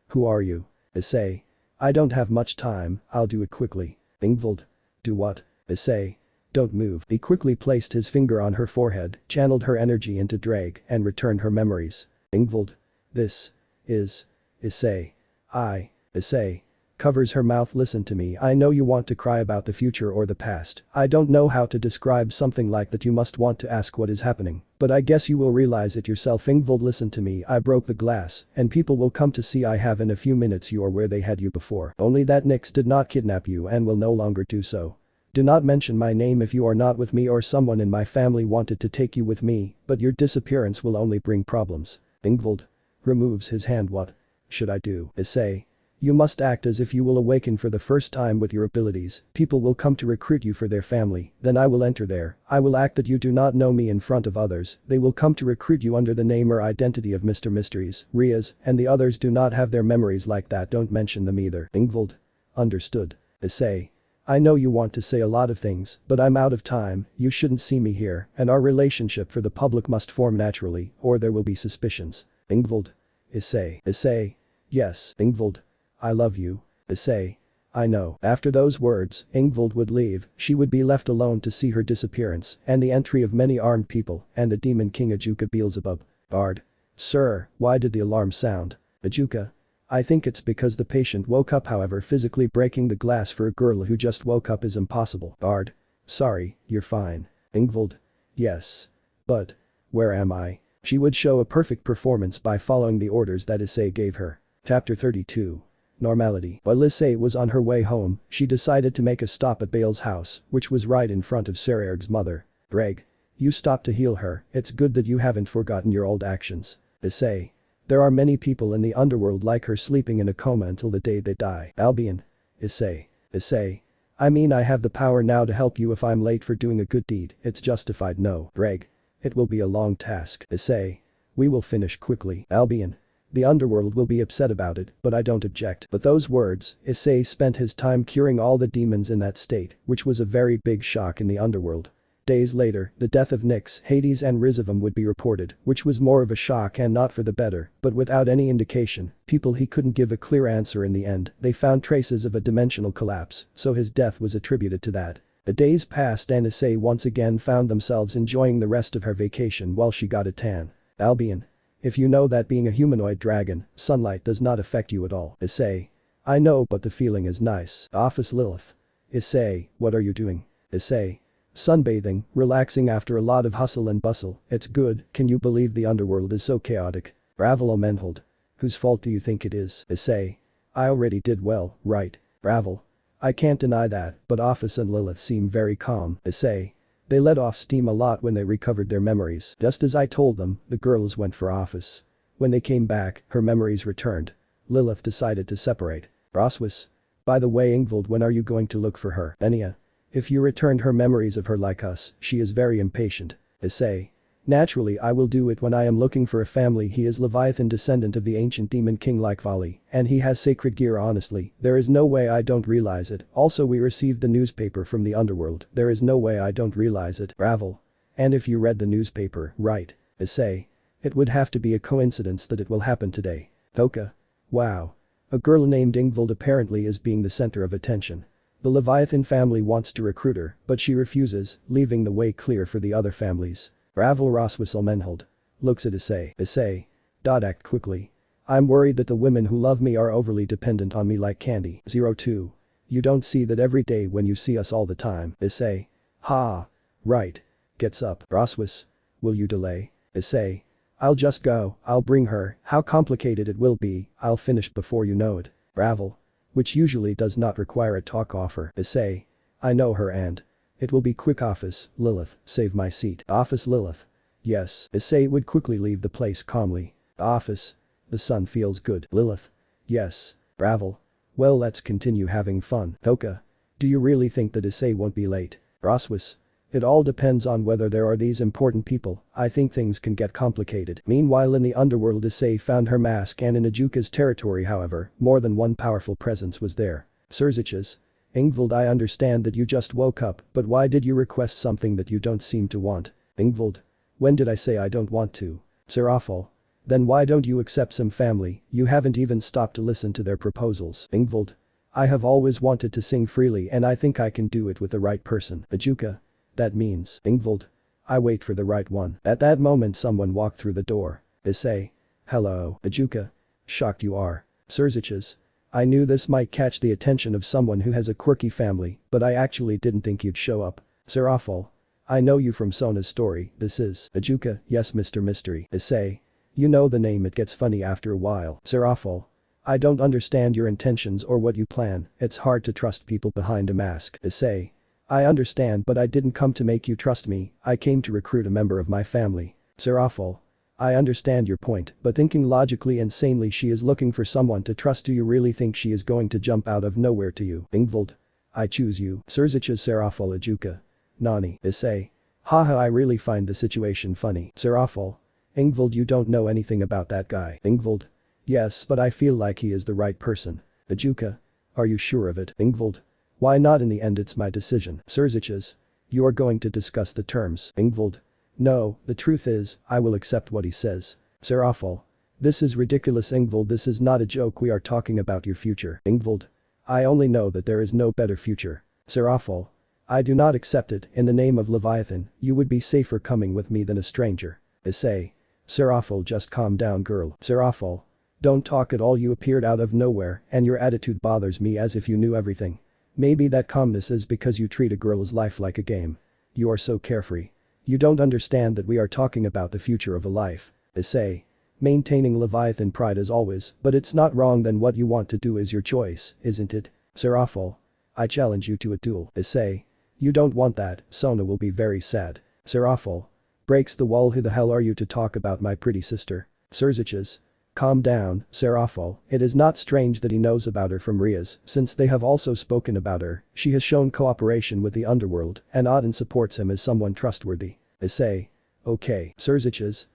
Who are you? Issei. I don't have much time, I'll do it quickly. Ingvild. Do what? Issei. Don't move. He quickly placed his finger on her forehead, channeled her energy into Drake, and returned her memories. Ingvild. This is Issei. Issei. Covers her mouth. Listen to me, I know you want to cry about the future or the past. I don't know how to describe something like that. You must want to ask what is happening, but I guess you will realize it yourself. Ingvild. Listen to me, I broke the glass, and people will come to see I have in a few minutes. You are where they had you before. Only that Nyx did not kidnap you and will no longer do so. Do not mention my name if you are not with me, or someone in my family wanted to take you with me, but your disappearance will only bring problems. Ingvild. Removes his hand. What should I do? Issei. You must act as if you will awaken for the first time with your abilities. People will come to recruit you for their family, then I will enter there. I will act that you do not know me in front of others. They will come to recruit you under the name or identity of Mr. Mysteries, Riaz, and the others do not have their memories like that. Don't mention them either. Ingvild. Understood. Issei. I know you want to say a lot of things, but I'm out of time. You shouldn't see me here, and our relationship for the public must form naturally, or there will be suspicions. Ingvild. Issei. Issei. Yes. Ingvild. I love you. Issei. I know. After those words, Ingvild would leave. She would be left alone to see her disappearance and the entry of many armed people and the demon king Ajuka Beelzebub. Bard. Sir, why did the alarm sound? Ajuka. I think it's because the patient woke up, however physically breaking the glass for a girl who just woke up is impossible. Bard. Sorry, you're fine. Ingvild. Yes. But where am I? She would show a perfect performance by following the orders that Issei gave her. Chapter 32. Normality. While Issei was on her way home, she decided to make a stop at Bale's house, which was right in front of Sererg's mother. Reg. You stopped to heal her, it's good that you haven't forgotten your old actions. Issei. There are many people in the underworld like her sleeping in a coma until the day they die. Albion. Issei. Issei. I mean I have the power now to help you if I'm late for doing a good deed, it's justified no. Reg. It will be a long task. Issei. We will finish quickly. Albion. The underworld will be upset about it, but I don't object. But those words, Issei spent his time curing all the demons in that state, which was a very big shock in the underworld. Days later, the death of Nyx, Hades and Rizavum would be reported, which was more of a shock and not for the better, but without any indication, people he couldn't give a clear answer in the end, they found traces of a dimensional collapse, so his death was attributed to that. The days passed and Issei once again found themselves enjoying the rest of her vacation while she got a tan. Albion. If you know that being a humanoid dragon, sunlight does not affect you at all. Issei. I know but the feeling is nice. Office Lilith. Issei, what are you doing? Issei. Sunbathing, relaxing after a lot of hustle and bustle, it's good, can you believe the underworld is so chaotic? Ravel Menhold. Whose fault do you think it is? Issei. I already did well, right? Ravel. I can't deny that, but Office and Lilith seem very calm. Issei. They let off steam a lot when they recovered their memories. Just as I told them, the girls went for Office. When they came back, her memories returned. Lilith decided to separate. Roswis. By the way Ingvild, when are you going to look for her? Enya. If you returned her memories of her like us, she is very impatient. Issei. Naturally I will do it when I am looking for a family. He is Leviathan, descendant of the ancient demon king like Vali, and he has sacred gear. Honestly, there is no way I don't realize it. Also we received the newspaper from the underworld, there is no way I don't realize it. Ravel. And if you read the newspaper, right? Issei. It would have to be a coincidence that it will happen today. Thoka. Wow. A girl named Ingvild apparently is being the center of attention. The Leviathan family wants to recruit her, but she refuses, leaving the way clear for the other families. Ravel Roswissel Menhold. Looks at Issei. Issei. Act quickly. I'm worried that the women who love me are overly dependent on me like candy. 02. You don't see that every day when you see us all the time. Issei. Ha. Right. Gets up. Roswiss. Will you delay? Issei. I'll just go, I'll bring her, how complicated it will be, I'll finish before you know it. Ravel. Which usually does not require a talk offer. Issei. I know her and. It will be quick. Office, Lilith, save my seat. Office Lilith. Yes. Issei would quickly leave the place calmly. Office. The sun feels good. Lilith. Yes. Ravel. Well, let's continue having fun. Thoka. Do you really think that Issei won't be late? Roswis. It all depends on whether there are these important people, I think things can get complicated. Meanwhile in the underworld Issei found her mask and in Ajuka's territory however, more than one powerful presence was there. Surziches. Ingvild, I understand that you just woke up, but why did you request something that you don't seem to want? Ingvild. When did I say I don't want to? Serafal. Then why don't you accept some family, you haven't even stopped to listen to their proposals. Ingvild. I have always wanted to sing freely and I think I can do it with the right person. Ajuka. That means, Ingvild. I wait for the right one. At that moment someone walked through the door. Issei. Hello. Ajuka. Shocked you are. Surziches. I knew this might catch the attention of someone who has a quirky family, but I actually didn't think you'd show up. Serafal. I know you from Sona's story, this is. Ajuka. Yes Mr. Mystery. Issei. You know the name, it gets funny after a while. Serafal. I don't understand your intentions or what you plan, it's hard to trust people behind a mask. Issei. I understand but I didn't come to make you trust me, I came to recruit a member of my family. Serafal. I understand your point, but thinking logically and sanely, she is looking for someone to trust. Do you really think she is going to jump out of nowhere to you? Ingvild. I choose you. Surziches. Serafal. Ajuka. Nani. Issei. Haha, I really find the situation funny. Serafal. Ingvild, you don't know anything about that guy. Ingvild. Yes, but I feel like he is the right person. Ajuka. Are you sure of it? Ingvild. Why not, in the end it's my decision. Surziches. You are going to discuss the terms. Ingvild. No, the truth is, I will accept what he says. Serafal. This is ridiculous Ingvild, this is not a joke, we are talking about your future. Ingvild. I only know that there is no better future. Serafal. I do not accept it, in the name of Leviathan, you would be safer coming with me than a stranger. Issei. Serafal, just calm down girl. Serafal. Don't talk at all, you appeared out of nowhere and your attitude bothers me as if you knew everything. Maybe that calmness is because you treat a girl's life like a game. You are so carefree. You don't understand that we are talking about the future of a life. Issei. Maintaining Leviathan pride as always, but it's not wrong, then what you want to do is your choice, isn't it? Serafal. I challenge you to a duel. Issei. You don't want that, Sona will be very sad. Serafal. Breaks the wall. Who the hell are you to talk about my pretty sister? Serziches. Calm down, Serafal. It is not strange that he knows about her from Ria's, since they have also spoken about her. She has shown cooperation with the underworld, and Auden supports him as someone trustworthy. Issei. Okay, Serziches.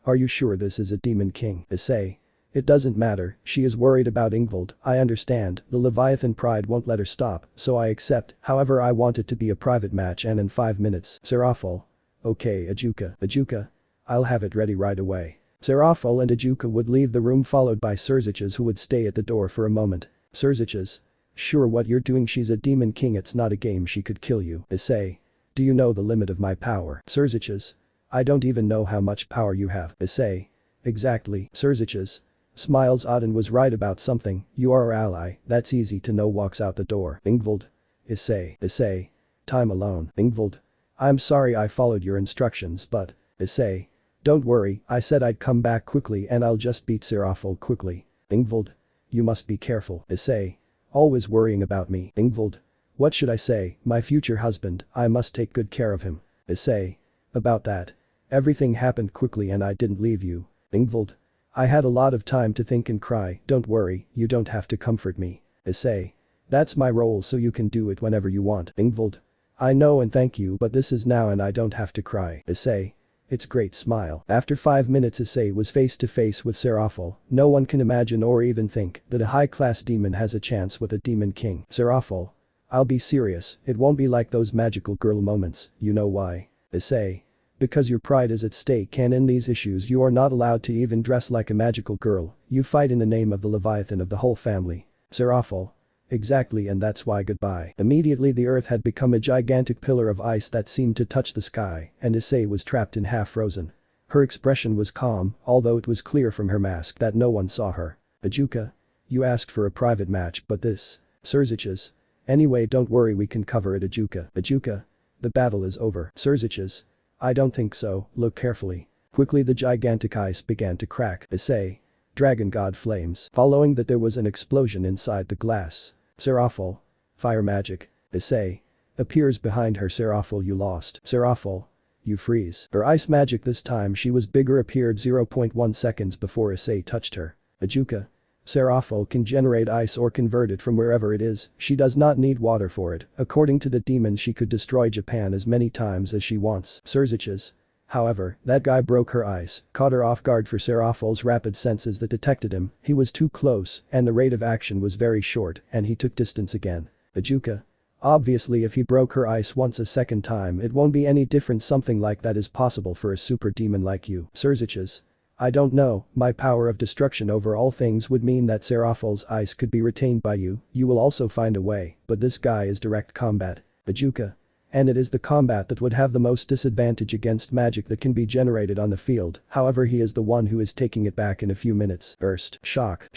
Are you sure this is a demon king? Issei. It doesn't matter, she is worried about Ingvald, I understand, the Leviathan pride won't let her stop, so I accept, however I want it to be a private match and in 5 minutes. Serafal. Okay, Ajuka. I'll have it ready right away. Serafal and Ajuka would leave the room followed by Serziches, who would stay at the door for a moment. Serziches. Sure, what you're doing, she's a demon king, it's not a game, she could kill you. Issei. Do you know the limit of my power? Serziches. I don't even know how much power you have. Issei. Exactly, Serziches. Smiles. Auden was right about something, you are our ally, that's easy to know. Walks out the door. Ingvald. Issei. Time alone. Ingvald. I'm sorry I followed your instructions but, Issei. Don't worry, I said I'd come back quickly and I'll just beat Serafal quickly. Ingvald. You must be careful. Issei. Always worrying about me. Ingvald. What should I say, my future husband, I must take good care of him. Issei. About that. Everything happened quickly and I didn't leave you. Ingvald. I had a lot of time to think and cry, don't worry, you don't have to comfort me. Issei. That's my role, so you can do it whenever you want. Ingvald. I know and thank you, but this is now and I don't have to cry. Issei. It's great. Smile. After 5 minutes Issei was face to face with Serafal. No one can imagine or even think that a high-class demon has a chance with a demon king. Serafal. I'll be serious, it won't be like those magical girl moments, you know why? Issei. Because your pride is at stake and in these issues you are not allowed to even dress like a magical girl, you fight in the name of the Leviathan of the whole family. Serafal. Exactly, and that's why goodbye. Immediately the earth had become a gigantic pillar of ice that seemed to touch the sky, and Issei was trapped in half frozen. Her expression was calm, although it was clear from her mask that no one saw her. Ajuka. You asked for a private match but this. Serziches. Anyway, don't worry, we can cover it. Ajuka. The battle is over. Serziches. I don't think so, look carefully. Quickly the gigantic ice began to crack. Issei. Dragon god flames. Following that there was an explosion inside the glass. Serafal. Fire magic. Issei. Appears behind her. Serafal, you lost. Serafal. You freeze. Her ice magic, this time she was bigger, appeared 0.1 seconds before Issei touched her. Ajuka. Serafal can generate ice or convert it from wherever it is, she does not need water for it. According to the demon she could destroy Japan as many times as she wants. Serziches. However, that guy broke her ice, caught her off guard for Serafal's rapid senses that detected him, he was too close and the rate of action was very short and he took distance again. Ajuka. Obviously if he broke her ice once a second time it won't be any different, something like that is possible for a super demon like you. Serziches. I don't know, my power of destruction over all things would mean that Serafal's ice could be retained by you, you will also find a way, but this guy is direct combat. Ajuka. And it is the combat that would have the most disadvantage against magic that can be generated on the field, however he is the one who is taking it back in a few minutes. Burst. Shock.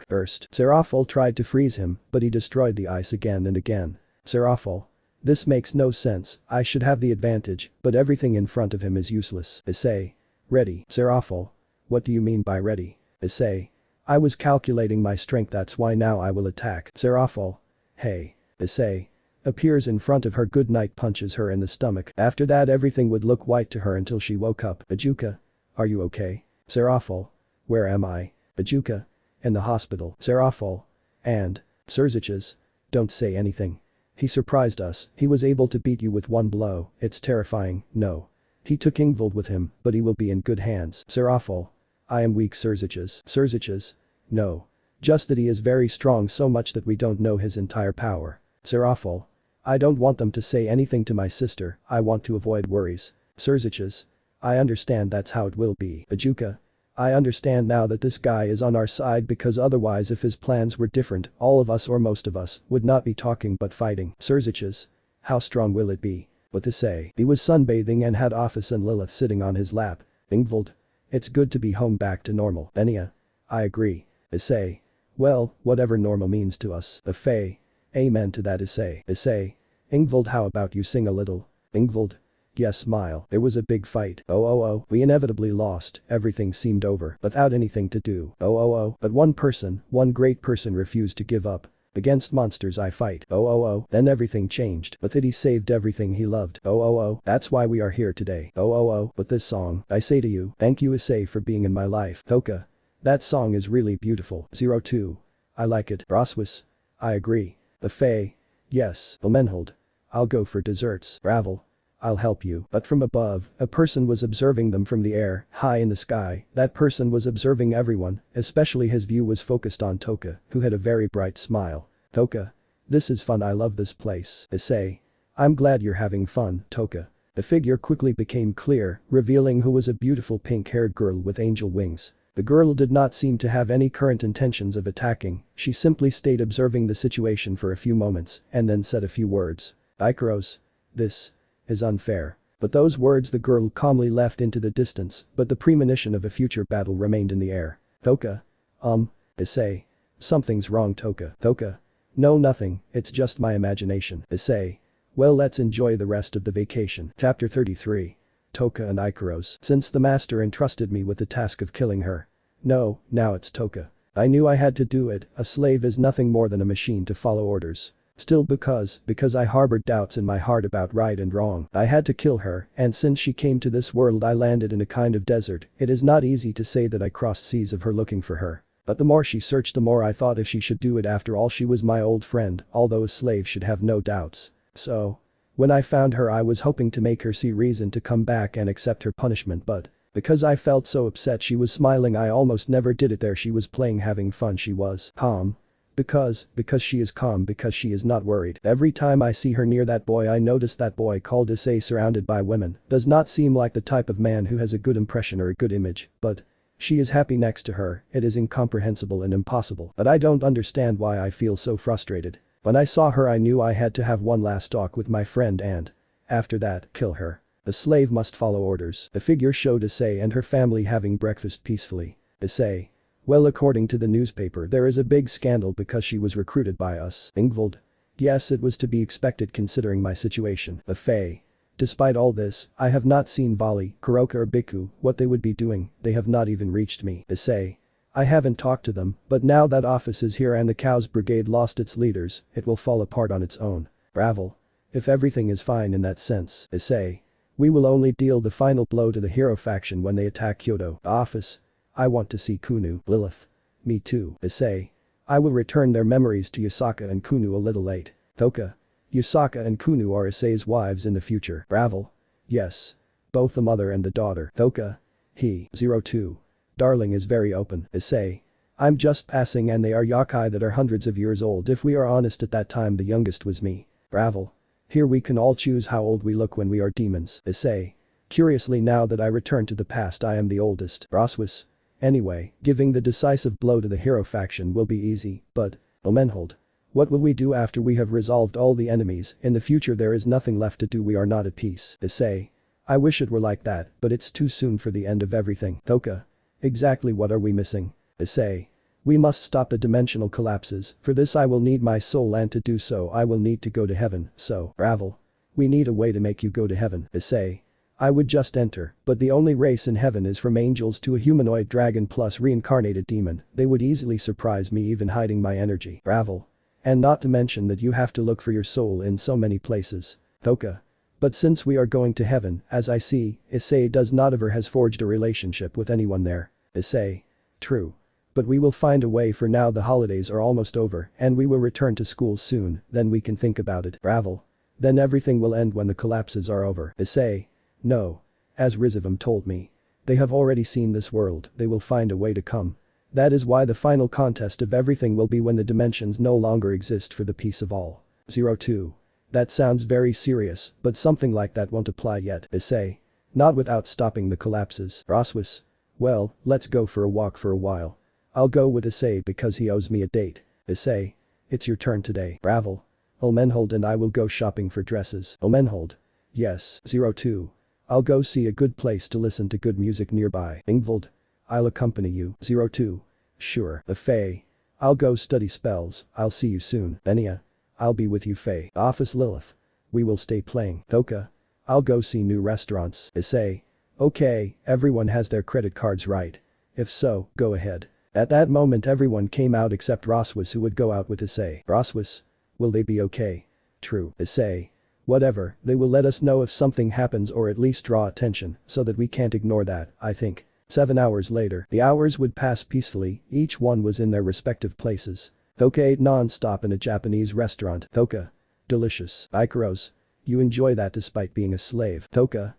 Burst. Serafal tried to freeze him, but he destroyed the ice again and again. Serafal. This makes no sense, I should have the advantage, but everything in front of him is useless. Issei. Ready. Serafal. What do you mean by ready? Issei. I was calculating my strength, that's why now I will attack. Serafal. Hey. Issei. Appears in front of her. Good night, punches her in the stomach. After that everything would look white to her until she woke up. Ajuka. Are you okay? Serafal. Where am I? Ajuka. In the hospital. Serafal. And. Serziches. Don't say anything. He surprised us, he was able to beat you with one blow, it's terrifying, no. He took Ingvald with him, but he will be in good hands. Serafal. I am weak. Serziches. No. Just that he is very strong, so much that we don't know his entire power. Serafal. I don't want them to say anything to my sister, I want to avoid worries. Serziches. I understand, that's how it will be. Ajuka. I understand now that this guy is on our side, because otherwise if his plans were different, all of us or most of us would not be talking but fighting. Serziches. How strong will it be? With Issei. He was sunbathing and had Office and Lilith sitting on his lap. Ingvald. It's good to be home, back to normal. Enya. I agree. Issei. Well, whatever normal means to us. Faye. Amen to that. Issei. Ingvald, how about you sing a little? Ingvald. Yes. Smile. There was a big fight. Oh. We inevitably lost, everything seemed over, without anything to do. Oh. But one person, one great person refused to give up. Against monsters I fight. Oh oh oh. Then everything changed. But that he saved everything he loved. Oh oh oh. That's why we are here today. Oh oh oh. But this song, I say to you, thank you Issei for being in my life. Toka. That song is really beautiful. 02. I like it. Broswis. I agree. The Fae. Yes. Elmenhold. I'll go for desserts. Ravel. I'll help you. But from above, a person was observing them from the air, high in the sky. That person was observing everyone, especially his view was focused on Toka, who had a very bright smile. Toka. This is fun, I love this place. Issei. I'm glad you're having fun, Toka. The figure quickly became clear, revealing who was a beautiful pink-haired girl with angel wings. The girl did not seem to have any current intentions of attacking, she simply stayed observing the situation for a few moments, and then said a few words. Ikaros. This is unfair. But those words the girl calmly left into the distance, but the premonition of a future battle remained in the air. Toka. Issei. Something's wrong Toka. Toka. No nothing, it's just my imagination. Issei. Well let's enjoy the rest of the vacation. Chapter 33. Toka and Ikaros. Since the master entrusted me with the task of killing her. No, now it's Toka. I knew I had to do it, a slave is nothing more than a machine to follow orders. Still because I harbored doubts in my heart about right and wrong, I had to kill her, and since she came to this world I landed in a kind of desert, it is not easy to say that I crossed seas of her looking for her. But the more she searched the more I thought if she should do it after all she was my old friend, although a slave should have no doubts. So. When I found her I was hoping to make her see reason to come back and accept her punishment but. Because I felt so upset she was smiling I almost never did it there she was playing having fun she was calm. Because she is calm because she is not worried. Every time I see her near that boy I notice that boy called Issei surrounded by women does not seem like the type of man who has a good impression or a good image, but she is happy next to her, it is incomprehensible and impossible. But I don't understand why I feel so frustrated. When I saw her I knew I had to have one last talk with my friend and, after that, kill her. The slave must follow orders. The figure showed Issei and her family having breakfast peacefully. Issei. Well according to the newspaper there is a big scandal because she was recruited by us. Ingvald. Yes it was to be expected considering my situation. The Fae. Despite all this, I have not seen Vali, Kuroka or Biku, what they would be doing, they have not even reached me. Issei. I haven't talked to them, but now that office is here and the Cows Brigade lost its leaders, it will fall apart on its own. Ravel. If everything is fine in that sense, Issei. We will only deal the final blow to the hero faction when they attack Hyodo. Office. I want to see Kunu. Lilith. Me too. Issei. I will return their memories to Yusaka and Kunu a little late. Toka. Yusaka and Kunu are Issei's wives in the future. Ravel. Yes. Both the mother and the daughter. Toka. He. 02. Darling is very open. Issei. I'm just passing and they are yokai that are hundreds of years old if we are honest at that time the youngest was me. Ravel. Here we can all choose how old we look when we are demons. Issei. Curiously now that I return to the past I am the oldest. Broswis. Anyway, giving the decisive blow to the hero faction will be easy, but, Elmenhold. What will we do after we have resolved all the enemies, in the future there is nothing left to do we are not at peace. Issei. I wish it were like that, but it's too soon for the end of everything. Toka. Exactly what are we missing? Issei. We must stop the dimensional collapses, for this I will need my soul and to do so I will need to go to heaven, so, Ravel. We need a way to make you go to heaven. Issei. I would just enter, but the only race in heaven is from angels to a humanoid dragon plus reincarnated demon, they would easily surprise me even hiding my energy. Ravel. And not to mention that you have to look for your soul in so many places. Toka. But since we are going to heaven, as I see, Issei does not ever has forged a relationship with anyone there. Issei. True. But we will find a way for now the holidays are almost over and we will return to school soon, then we can think about it. Ravel. Then everything will end when the collapses are over. Issei. No. As Rizavam told me. They have already seen this world, they will find a way to come. That is why the final contest of everything will be when the dimensions no longer exist for the peace of all. 02. That sounds very serious, but something like that won't apply yet. Issei. Not without stopping the collapses. Broswis. Well, let's go for a walk for a while. I'll go with Issei because he owes me a date. Issei. It's your turn today. Ravel. Elmenhold and I will go shopping for dresses. Elmenhold. Yes. 02. I'll go see a good place to listen to good music nearby. Ingvald. I'll accompany you. 02. Sure. The Fae. I'll go study spells, I'll see you soon. Benia. I'll be with you Fae. Office Lilith. We will stay playing. Toka. I'll go see new restaurants. Issei. Okay, everyone has their credit cards right. If so, go ahead. At that moment everyone came out except Roswas, who would go out with Issei. Roswas? Will they be okay? True. Issei. Whatever, they will let us know if something happens or at least draw attention so that we can't ignore that, I think. 7 hours later, the hours would pass peacefully, each one was in their respective places. Thoka ate non-stop in a Japanese restaurant. Thoka. Delicious. Ikaros. You enjoy that despite being a slave. Thoka.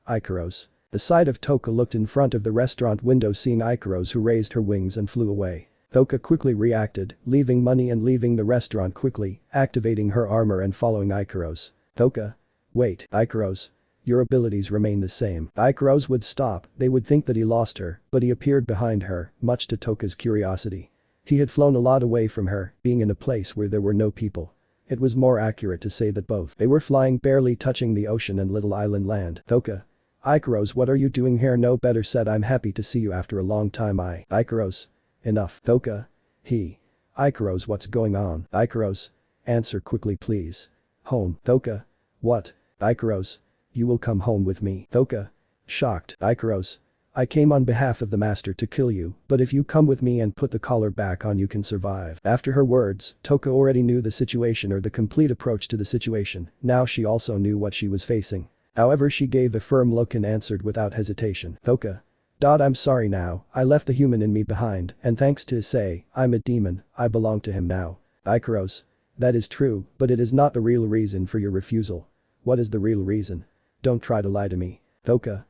Ikaros. The sight of Thoka looked in front of the restaurant window, seeing Ikaros, who raised her wings and flew away. Thoka quickly reacted, leaving money and leaving the restaurant quickly, activating her armor and following Ikaros. Thoka. Wait, Ikaros. Your abilities remain the same. Ikaros would stop, they would think that he lost her, but he appeared behind her, much to Thoka's curiosity. He had flown a lot away from her, being in a place where there were no people. It was more accurate to say that both they were flying, barely touching the ocean and little island land. Thoka. Ikaros, what are you doing here? No better said. I'm happy to see you after a long time. Ikaros. Enough. Thoka. Ikaros, what's going on? Ikaros. Answer quickly please. Home. Thoka. What? Ikaros. You will come home with me. Thoka. Shocked. Ikaros. I came on behalf of the master to kill you, but if you come with me and put the collar back on you can survive. After her words, Thoka already knew the situation, or the complete approach to the situation. Now she also knew what she was facing. However, she gave a firm look and answered without hesitation. Thoka. I'm sorry now, I left the human in me behind, and thanks to Issei, I'm a demon, I belong to him now. Ikaros. That is true, but it is not the real reason for your refusal. What is the real reason? Don't try to lie to me. Thoka.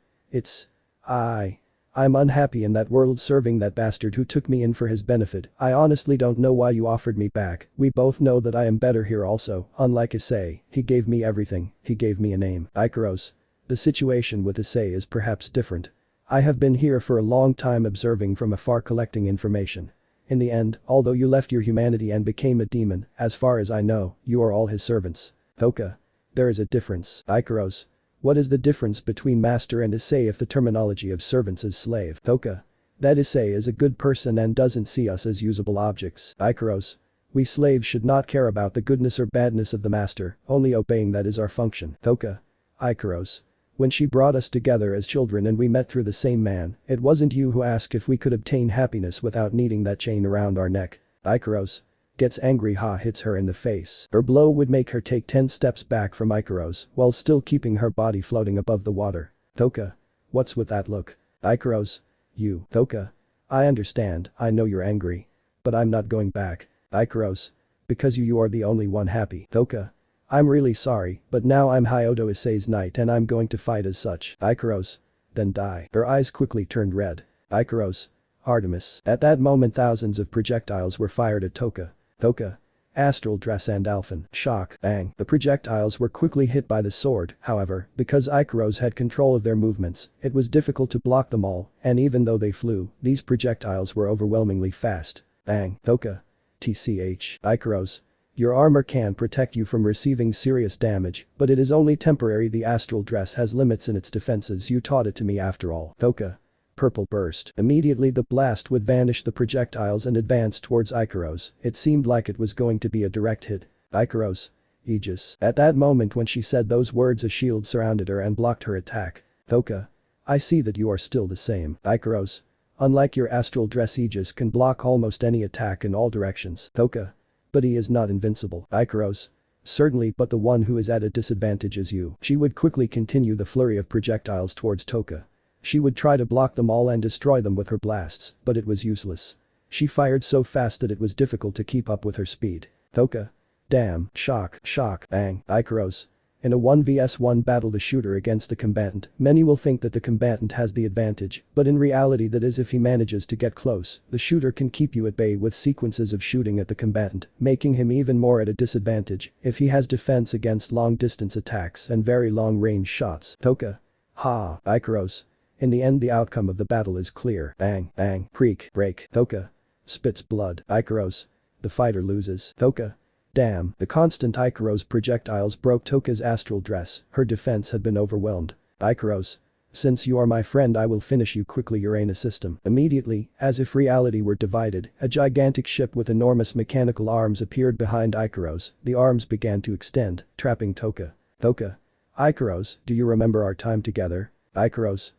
I'm unhappy in that world, serving that bastard who took me in for his benefit. I honestly don't know why you offered me back. We both know that I am better here also. Unlike Issei, he gave me everything, he gave me a name. Ikaros. The situation with Issei is perhaps different. I have been here for a long time, observing from afar, collecting information. In the end, although you left your humanity and became a demon, as far as I know, you are all his servants. Thoka. There is a difference. Ikaros. What is the difference between master and Issei if the terminology of servants is slave? Thoka. That Issei is a good person and doesn't see us as usable objects. Ikaros. We slaves should not care about the goodness or badness of the master, only obeying that is our function. Thoka. Ikaros. When she brought us together as children and we met through the same man, it wasn't you who asked if we could obtain happiness without needing that chain around our neck. Ikaros. Gets angry. Hits her in the face. Her blow would make her take 10 steps back from Ikaros while still keeping her body floating above the water. Thoka. What's with that look? Ikaros. You. Thoka. I understand, I know you're angry. But I'm not going back. Ikaros. Because you are the only one happy. Thoka. I'm really sorry, but now I'm Hyodo Issei's knight and I'm going to fight as such. Ikaros. Then die. Her eyes quickly turned red. Ikaros. Artemis. At that moment thousands of projectiles were fired at Thoka. Thoka. Astral dress and Alphen. Shock. Bang. The projectiles were quickly hit by the sword, however, because Ikaros had control of their movements, it was difficult to block them all, and even though they flew, these projectiles were overwhelmingly fast. Bang. Thoka. Ikaros. Your armor can protect you from receiving serious damage, but it is only temporary. The astral dress has limits in its defenses. You taught it to me after all. Thoka. Purple burst. Immediately the blast would vanish the projectiles and advance towards Ikaros. It seemed like it was going to be a direct hit. Ikaros. Aegis. At that moment when she said those words, a shield surrounded her and blocked her attack. Thoka. I see that you are still the same. Ikaros. Unlike your astral dress, Aegis can block almost any attack in all directions. Thoka. But he is not invincible. Ikaros. Certainly, but the one who is at a disadvantage is you. She would quickly continue the flurry of projectiles towards Thoka. She would try to block them all and destroy them with her blasts, but it was useless. She fired so fast that it was difficult to keep up with her speed. Thoka. Damn. Shock. Bang. Ikaros. In a 1vs1 battle, the shooter against the combatant, many will think that the combatant has the advantage, but in reality that is if he manages to get close, the shooter can keep you at bay with sequences of shooting at the combatant, making him even more at a disadvantage if he has defense against long distance attacks and very long range shots. Thoka. Ikaros. In the end the outcome of the battle is clear. Bang. Creak. Break. Thoka. Spits blood. Ikaros. The fighter loses. Thoka. Damn. The constant Ikaros projectiles broke Thoka's astral dress, her defense had been overwhelmed. Ikaros. Since you are my friend, I will finish you quickly. Uranus system. Immediately, as if reality were divided, a gigantic ship with enormous mechanical arms appeared behind Ikaros. The arms began to extend, trapping Thoka. Thoka. Ikaros, do you remember our time together? Ikaros.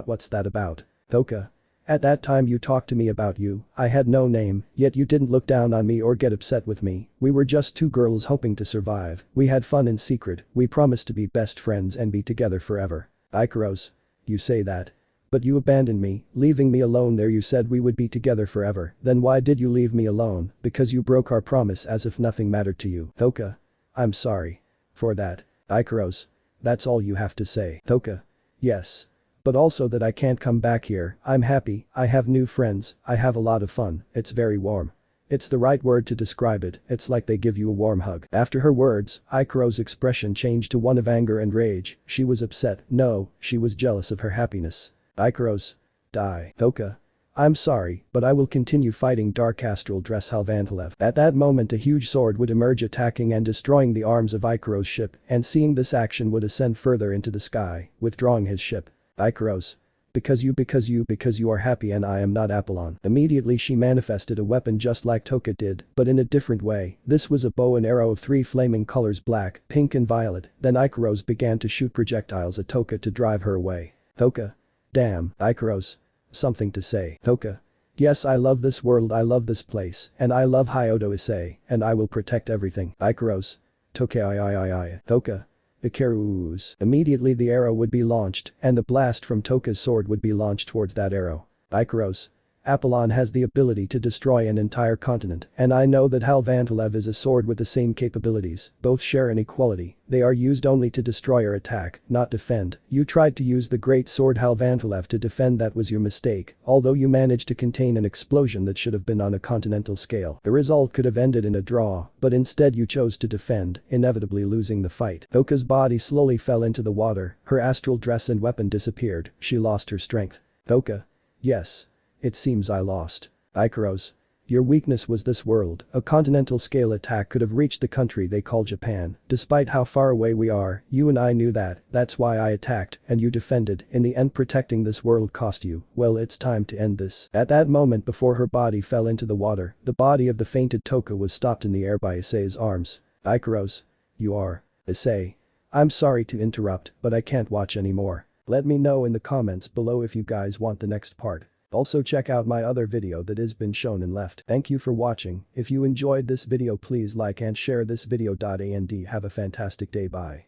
What's that about? Thoka. At that time you talked to me about you, I had no name, yet you didn't look down on me or get upset with me, we were just two girls hoping to survive, we had fun in secret, we promised to be best friends and be together forever. Ikaros. You say that. But you abandoned me, leaving me alone there. You said we would be together forever, then why did you leave me alone? Because you broke our promise as if nothing mattered to you. Toka. I'm sorry. For that. Ikaros. That's all you have to say. Toka. Yes. But also that I can't come back here, I'm happy, I have new friends, I have a lot of fun, it's very warm. It's the right word to describe it, it's like they give you a warm hug. After her words, Ikaro's expression changed to one of anger and rage, she was upset, no, she was jealous of her happiness. Ikaros. Die. Toka. I'm sorry, but I will continue fighting Dark Astral Dress Halvanhalev. At that moment a huge sword would emerge attacking and destroying the arms of Ikaro's ship, and seeing this action would ascend further into the sky, withdrawing his ship. Ikaros. Because you are happy and I am not Apollon. Immediately she manifested a weapon just like Toka did, but in a different way. This was a bow and arrow of 3 flaming colors black, pink and violet, then Ikaros began to shoot projectiles at Toka to drive her away. Toka. Damn. Ikaros. Something to say. Toka. Yes, I love this world, I love this place, and I love Hyodo Issei, and I will protect everything. Ikaros. Toka. Toka. Ikaros. Immediately the arrow would be launched, and the blast from Toka's sword would be launched towards that arrow. Ikaros. Apollon has the ability to destroy an entire continent, and I know that Halvanhalev is a sword with the same capabilities, both share an equality, they are used only to destroy or attack, not defend. You tried to use the great sword Halvanhalev to defend, that was your mistake, although you managed to contain an explosion that should have been on a continental scale. The result could have ended in a draw, but instead you chose to defend, inevitably losing the fight. Toka's body slowly fell into the water, her astral dress and weapon disappeared, she lost her strength. Toka. Yes. It seems I lost. Ikaros. Your weakness was this world, a continental scale attack could have reached the country they call Japan, despite how far away we are, you and I knew that, that's why I attacked, and you defended, in the end protecting this world cost you, well it's time to end this. At that moment before her body fell into the water, the body of the fainted Toka was stopped in the air by Issei's arms. Ikaros. You are. Issei. I'm sorry to interrupt, but I can't watch anymore. Let me know in the comments below if you guys want the next part. Also check out my other video that has been shown and left. Thank you for watching, if you enjoyed this video please like and share this video. And have a fantastic day, bye.